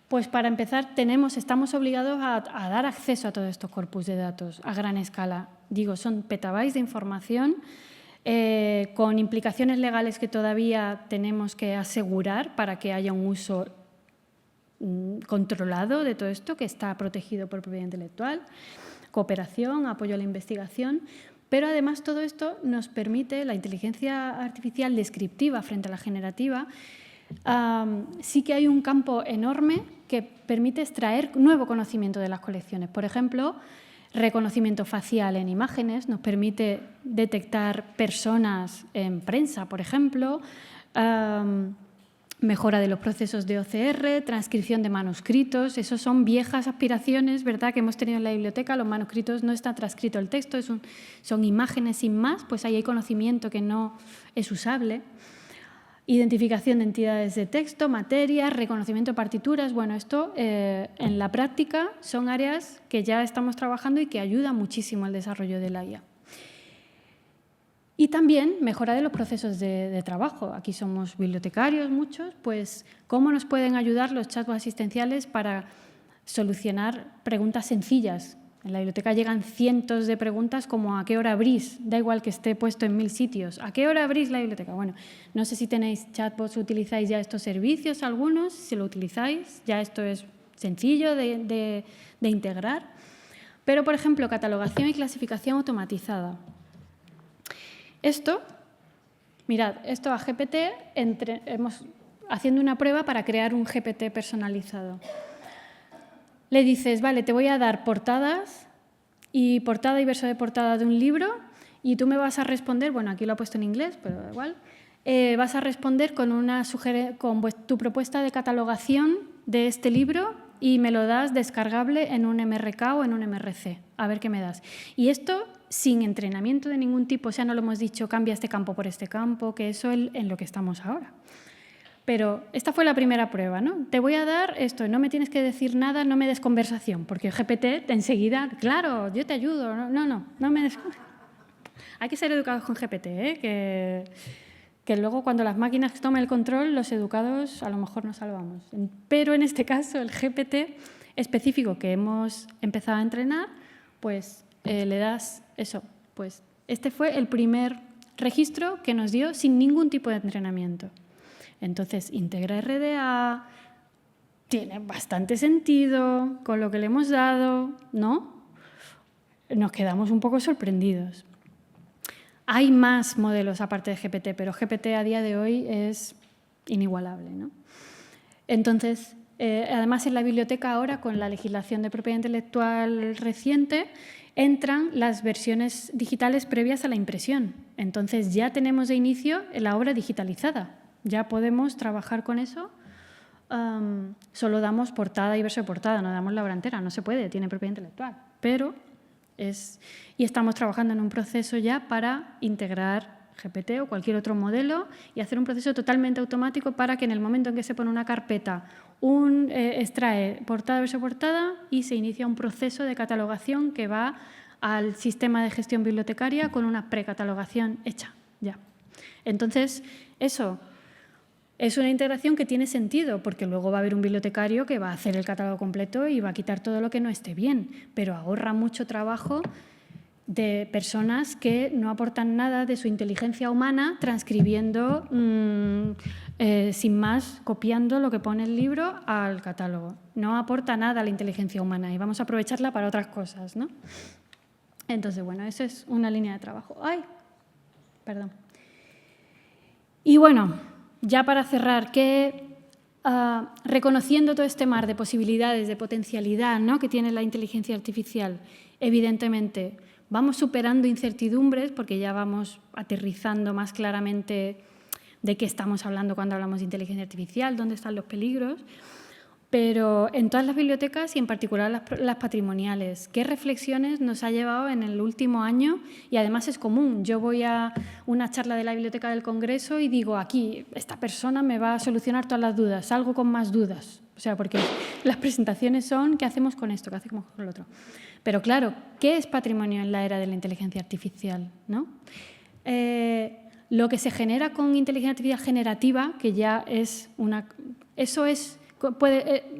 Pues para empezar, estamos obligados a dar acceso a todos estos corpus de datos a gran escala. Digo, son petabytes de información con implicaciones legales que todavía tenemos que asegurar para que haya un uso controlado de todo esto, que está protegido por propiedad intelectual, cooperación, apoyo a la investigación, pero además todo esto nos permite, la inteligencia artificial descriptiva frente a la generativa, sí que hay un campo enorme que permite extraer nuevo conocimiento de las colecciones. Por ejemplo, reconocimiento facial en imágenes nos permite detectar personas en prensa, por ejemplo, mejora de los procesos de OCR, transcripción de manuscritos. Esos son viejas aspiraciones, ¿verdad?, que hemos tenido en la biblioteca. Los manuscritos no está transcrito el texto, son imágenes sin más, pues ahí hay conocimiento que no es usable. Identificación de entidades de texto, materias, reconocimiento de partituras. Bueno, esto en la práctica son áreas que ya estamos trabajando y que ayudan muchísimo al desarrollo de la IA. Y también mejora de los procesos de trabajo. Aquí somos bibliotecarios muchos, pues cómo nos pueden ayudar los chatbots asistenciales para solucionar preguntas sencillas. En la biblioteca llegan cientos de preguntas como ¿a qué hora abrís? Da igual que esté puesto en 1000 sitios. ¿A qué hora abrís la biblioteca? Bueno, no sé si tenéis chatbots, utilizáis ya estos servicios algunos. Si lo utilizáis, ya esto es sencillo de integrar. Pero, por ejemplo, catalogación y clasificación automatizada. Esto, mirad, esto a GPT, haciendo una prueba para crear un GPT personalizado. Le dices, vale, te voy a dar portadas y verso de portada de un libro y tú me vas a responder, bueno, aquí lo ha puesto en inglés, pero da igual, vas a responder con tu propuesta de catalogación de este libro y me lo das descargable en un MRK o en un MRC, a ver qué me das. Y esto sin entrenamiento de ningún tipo, o sea, no lo hemos dicho, cambia este campo por este campo, que eso es en lo que estamos ahora. Pero esta fue la primera prueba, ¿no? Te voy a dar esto, no me tienes que decir nada, no me des conversación, porque GPT enseguida, claro, yo te ayudo, no me des... Hay que ser educados con GPT, que luego cuando las máquinas tomen el control, los educados a lo mejor nos salvamos. Pero en este caso, el GPT específico que hemos empezado a entrenar, pues le das eso. Pues este fue el primer registro que nos dio sin ningún tipo de entrenamiento. Entonces, integra RDA, tiene bastante sentido con lo que le hemos dado, ¿no? Nos quedamos un poco sorprendidos. Hay más modelos aparte de GPT, pero GPT a día de hoy es inigualable, ¿no? Entonces, además en la biblioteca ahora, con la legislación de propiedad intelectual reciente, entran las versiones digitales previas a la impresión. Entonces ya tenemos de inicio la obra digitalizada. Ya podemos trabajar con eso. Solo damos portada y verso de portada, no damos la obra entera. No se puede, tiene propiedad intelectual. Pero y estamos trabajando en un proceso ya para integrar GPT o cualquier otro modelo y hacer un proceso totalmente automático para que en el momento en que se pone una carpeta, extrae portada, verso, portada y se inicia un proceso de catalogación que va al sistema de gestión bibliotecaria con una precatalogación hecha ya. Entonces, eso es una integración que tiene sentido, porque luego va a haber un bibliotecario que va a hacer el catálogo completo y va a quitar todo lo que no esté bien, pero ahorra mucho trabajo de personas que no aportan nada de su inteligencia humana transcribiendo, sin más, copiando lo que pone el libro al catálogo. No aporta nada a la inteligencia humana y vamos a aprovecharla para otras cosas, ¿no? Entonces, bueno, eso es una línea de trabajo. ¡Ay! Perdón. Y bueno, ya para cerrar, reconociendo todo este mar de posibilidades, de potencialidad, ¿no?, que tiene la inteligencia artificial, evidentemente vamos superando incertidumbres porque ya vamos aterrizando más claramente de qué estamos hablando cuando hablamos de inteligencia artificial, dónde están los peligros. Pero en todas las bibliotecas y en particular las patrimoniales, ¿qué reflexiones nos ha llevado en el último año? Y además es común. Yo voy a una charla de la Biblioteca del Congreso y digo, aquí, esta persona me va a solucionar todas las dudas, salgo con más dudas. O sea, porque las presentaciones son, ¿qué hacemos con esto? ¿Qué hacemos con lo otro? Pero claro, ¿qué es patrimonio en la era de la inteligencia artificial, ¿no? Lo que se genera con inteligencia artificial generativa, que ya es eso es...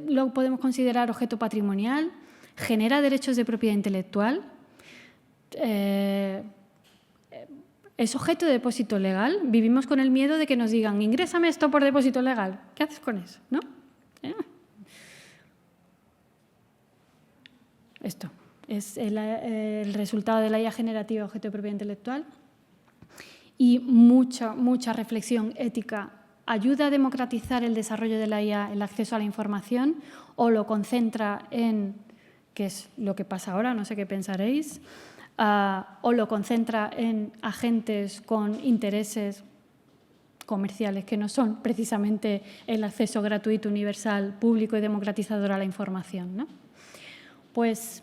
lo podemos considerar objeto patrimonial, genera derechos de propiedad intelectual, es objeto de depósito legal. Vivimos con el miedo de que nos digan, ingrésame esto por depósito legal. ¿Qué haces con eso? ¿No? Esto es el resultado de la IA generativa objeto de propiedad intelectual y mucha reflexión ética. ¿Ayuda a democratizar el desarrollo de la IA, el acceso a la información, o lo concentra en, que es lo que pasa ahora, no sé qué pensaréis, o lo concentra en agentes con intereses comerciales que no son precisamente el acceso gratuito, universal, público y democratizador a la información, ¿no? Pues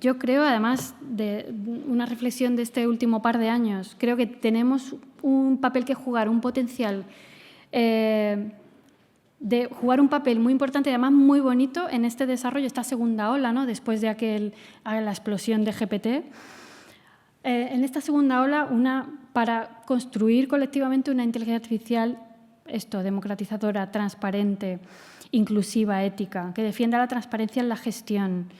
yo creo, además de una reflexión de este último par de años, creo que tenemos un papel que jugar, un potencial de jugar un papel muy importante y además muy bonito en este desarrollo, esta segunda ola, ¿no?, después de la explosión de GPT. En esta segunda ola, para construir colectivamente una inteligencia artificial democratizadora, transparente, inclusiva, ética, que defienda la transparencia en la gestión.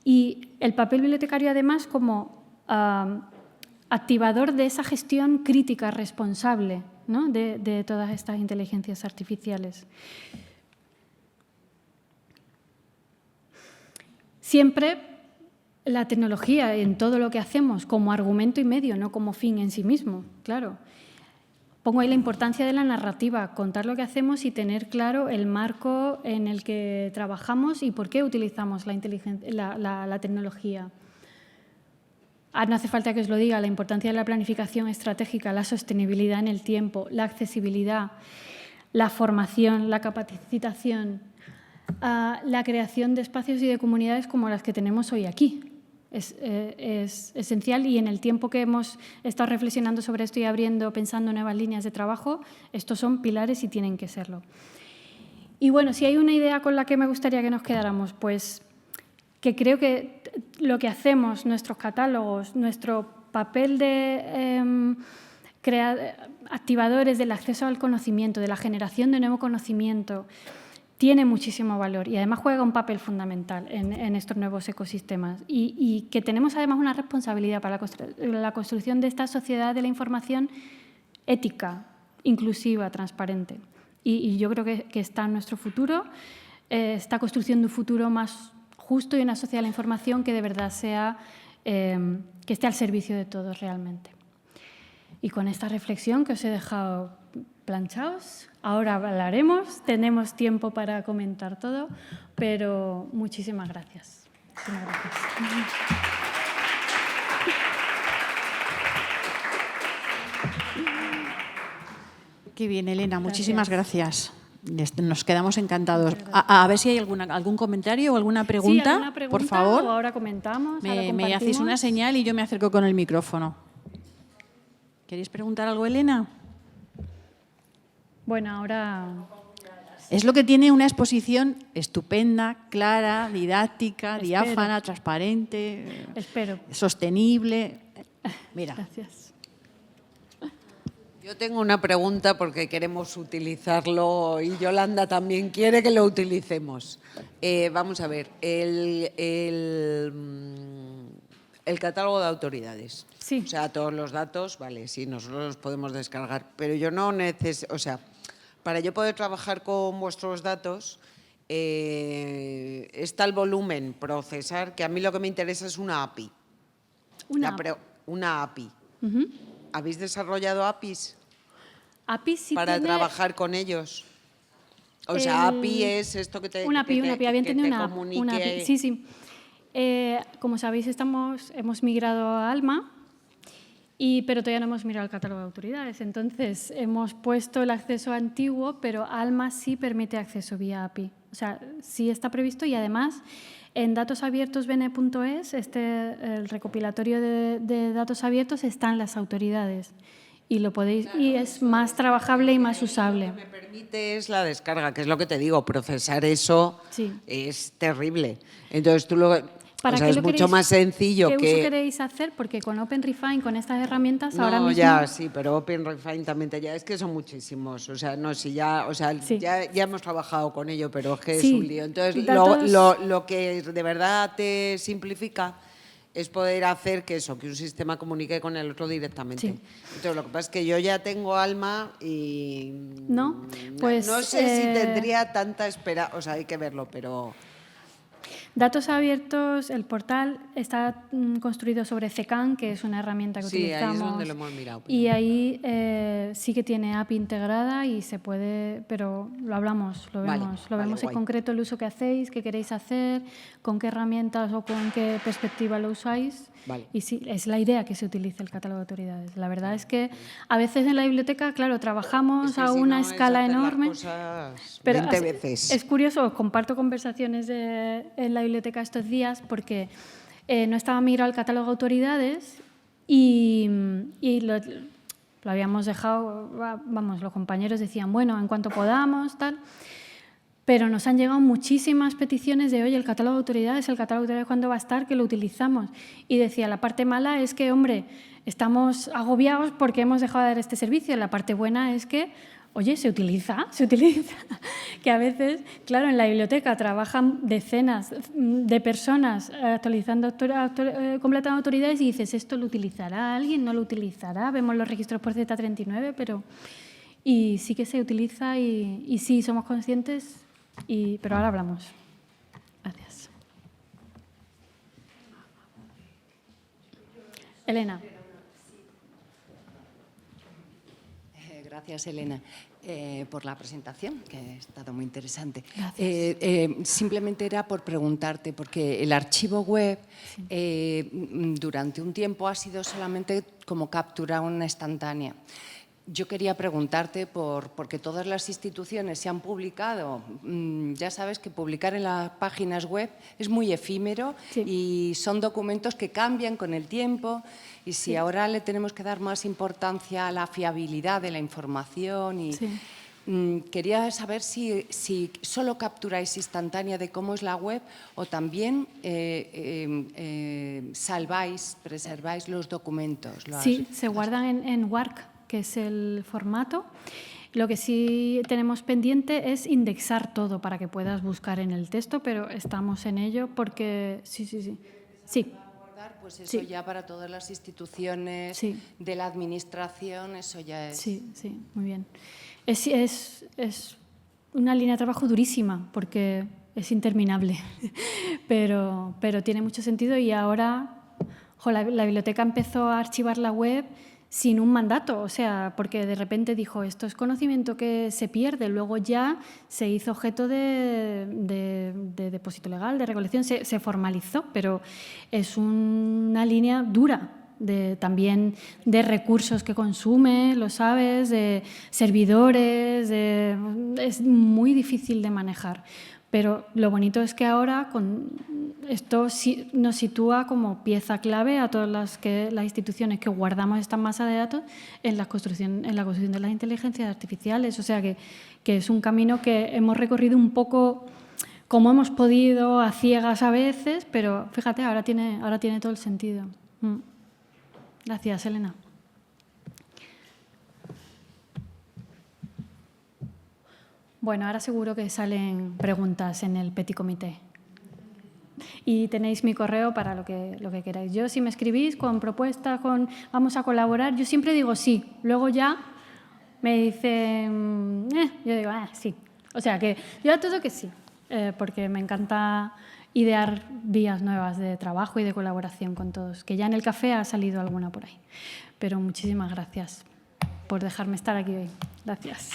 Y el papel bibliotecario, además, como activador de esa gestión crítica, responsable, ¿no?, de todas estas inteligencias artificiales. Siempre la tecnología en todo lo que hacemos como argumento y medio, no como fin en sí mismo, claro. Pongo ahí la importancia de la narrativa, contar lo que hacemos y tener claro el marco en el que trabajamos y por qué utilizamos la tecnología. No hace falta que os lo diga, la importancia de la planificación estratégica, la sostenibilidad en el tiempo, la accesibilidad, la formación, la capacitación, la creación de espacios y de comunidades como las que tenemos hoy aquí. Es esencial y en el tiempo que hemos estado reflexionando sobre esto y pensando nuevas líneas de trabajo, estos son pilares y tienen que serlo. Y bueno, si hay una idea con la que me gustaría que nos quedáramos, pues que creo que lo que hacemos, nuestros catálogos, nuestro papel de activadores del acceso al conocimiento, de la generación de nuevo conocimiento, tiene muchísimo valor y además juega un papel fundamental en estos nuevos ecosistemas y que tenemos además una responsabilidad para la construcción de esta sociedad de la información ética, inclusiva, transparente. Y yo creo que está en nuestro futuro, está construyendo un futuro más justo y una sociedad de la información que de verdad sea, que esté al servicio de todos realmente. Y con esta reflexión que os he dejado planchaos, ahora hablaremos, tenemos tiempo para comentar todo, pero muchísimas gracias. Muchísimas gracias. Qué bien, Elena, muchísimas gracias. Nos quedamos encantados. A ver si hay algún comentario o alguna pregunta, Sí, ¿alguna pregunta? por favor. O ahora comentamos, Me hacéis una señal y yo me acerco con el micrófono. ¿Queréis preguntar algo, Elena? Bueno, ahora... Es lo que tiene una exposición estupenda, clara, didáctica, Espero. diáfana, transparente, Espero. sostenible. Mira. Gracias. Yo tengo una pregunta porque queremos utilizarlo y Yolanda también quiere que lo utilicemos. Vamos a ver, el catálogo de autoridades. Sí. O sea, todos los datos, vale, sí, nosotros los podemos descargar, pero yo no necesito, o sea, para yo poder trabajar con vuestros datos, está el volumen, procesar, que a mí lo que me interesa es una API. Una API. Uh-huh. ¿Habéis desarrollado APIs API sí para tiene trabajar con ellos? O sea, API es esto que te una API, había entendido una comunique... API. Sí, sí. Como sabéis, hemos migrado a Alma, pero todavía no hemos mirado el catálogo de autoridades. Entonces, hemos puesto el acceso antiguo, pero Alma sí permite acceso vía API. O sea, sí está previsto y además en datosabiertosbene.es, el recopilatorio de datos abiertos están las autoridades y lo podéis y es más trabajable y más usable. Lo que me permite es la descarga, que es lo que te digo, procesar eso Sí. es terrible. Entonces tú ¿Para o sea, qué es lo mucho queréis? más sencillo ¿Qué que... uso queréis hacer? Porque con OpenRefine, con estas herramientas, ahora No, mismo... ya, sí, pero OpenRefine también es que son muchísimos. O sea, no, si ya, o sea, Sí. ya hemos trabajado con ello, pero es que Sí, es un lío. Entonces, datos- lo que de verdad te simplifica es poder hacer que un sistema comunique con el otro directamente. Sí. Entonces, lo que pasa es que yo ya tengo Alma y... ¿No? Pues, no sé si tendría tanta espera, o sea, hay que verlo, pero... Datos abiertos, el portal está construido sobre CECAN, que es una herramienta que Sí, ahí es utilizamos. donde lo hemos mirado. Y ahí sí que tiene API integrada y se puede, pero lo hablamos, lo Vale, vemos, vale, en guay. concreto el uso que hacéis, qué queréis hacer, con qué herramientas o con qué perspectiva lo usáis. Vale. Y sí, es la idea que se utilice el catálogo de autoridades. La verdad es que a veces en la biblioteca, claro, trabajamos Es que a si una no es escala hacer las enorme. cosas Pero 20 veces. es curioso, comparto conversaciones en la biblioteca estos días porque no estaba migrado al catálogo de autoridades y lo habíamos dejado, vamos, los compañeros decían, bueno, en cuanto podamos, tal. Pero nos han llegado muchísimas peticiones de, oye, el catálogo de autoridades, ¿cuándo va a estar? Que lo utilizamos. Y decía, la parte mala es que, hombre, estamos agobiados porque hemos dejado de dar este servicio. La parte buena es que, oye, se utiliza. Que a veces, claro, en la biblioteca trabajan decenas de personas actualizando, completando autoridades y dices, ¿esto lo utilizará alguien? ¿No lo utilizará? Vemos los registros por Z39, pero... Y sí que se utiliza y sí, somos conscientes... pero ahora hablamos. Gracias. Elena. Gracias, Elena, por la presentación, que ha estado muy interesante. Gracias. Simplemente era por preguntarte, porque el archivo web durante un tiempo ha sido solamente como captura una instantánea. Yo quería preguntarte, porque todas las instituciones se han publicado, ya sabes que publicar en las páginas web es muy efímero Sí. y son documentos que cambian con el tiempo y si ahora le tenemos que dar más importancia a la fiabilidad de la información y... Sí. Quería saber si solo capturáis instantánea de cómo es la web o también preserváis los documentos. Sí, se guardan en WARC. que es el formato. Lo que sí tenemos pendiente es indexar todo para que puedas buscar en el texto, pero estamos en ello porque sí. Pues eso Sí. ya para todas las instituciones Sí. de la administración, eso ya es... Sí, muy bien. Es una línea de trabajo durísima porque es interminable, pero tiene mucho sentido y ahora la biblioteca empezó a archivar la web sin un mandato, o sea, porque de repente dijo, esto es conocimiento que se pierde, luego ya se hizo objeto de depósito legal, de recolección, se formalizó, pero es una línea dura también de recursos que consume, lo sabes, de servidores, es muy difícil de manejar. Pero lo bonito es que ahora esto nos sitúa como pieza clave a todas las instituciones que guardamos esta masa de datos en la construcción de las inteligencias artificiales. O sea que es un camino que hemos recorrido un poco como hemos podido, a ciegas a veces, pero fíjate, ahora tiene todo el sentido. Gracias, Elena. Bueno, ahora seguro que salen preguntas en el petit comité. Y tenéis mi correo para lo que queráis. Yo, si me escribís con propuestas, vamos a colaborar, yo siempre digo sí. Luego ya me dicen, yo digo, sí. O sea, que yo a todo que sí, porque me encanta idear vías nuevas de trabajo y de colaboración con todos, que ya en el café ha salido alguna por ahí. Pero muchísimas gracias por dejarme estar aquí hoy. Gracias.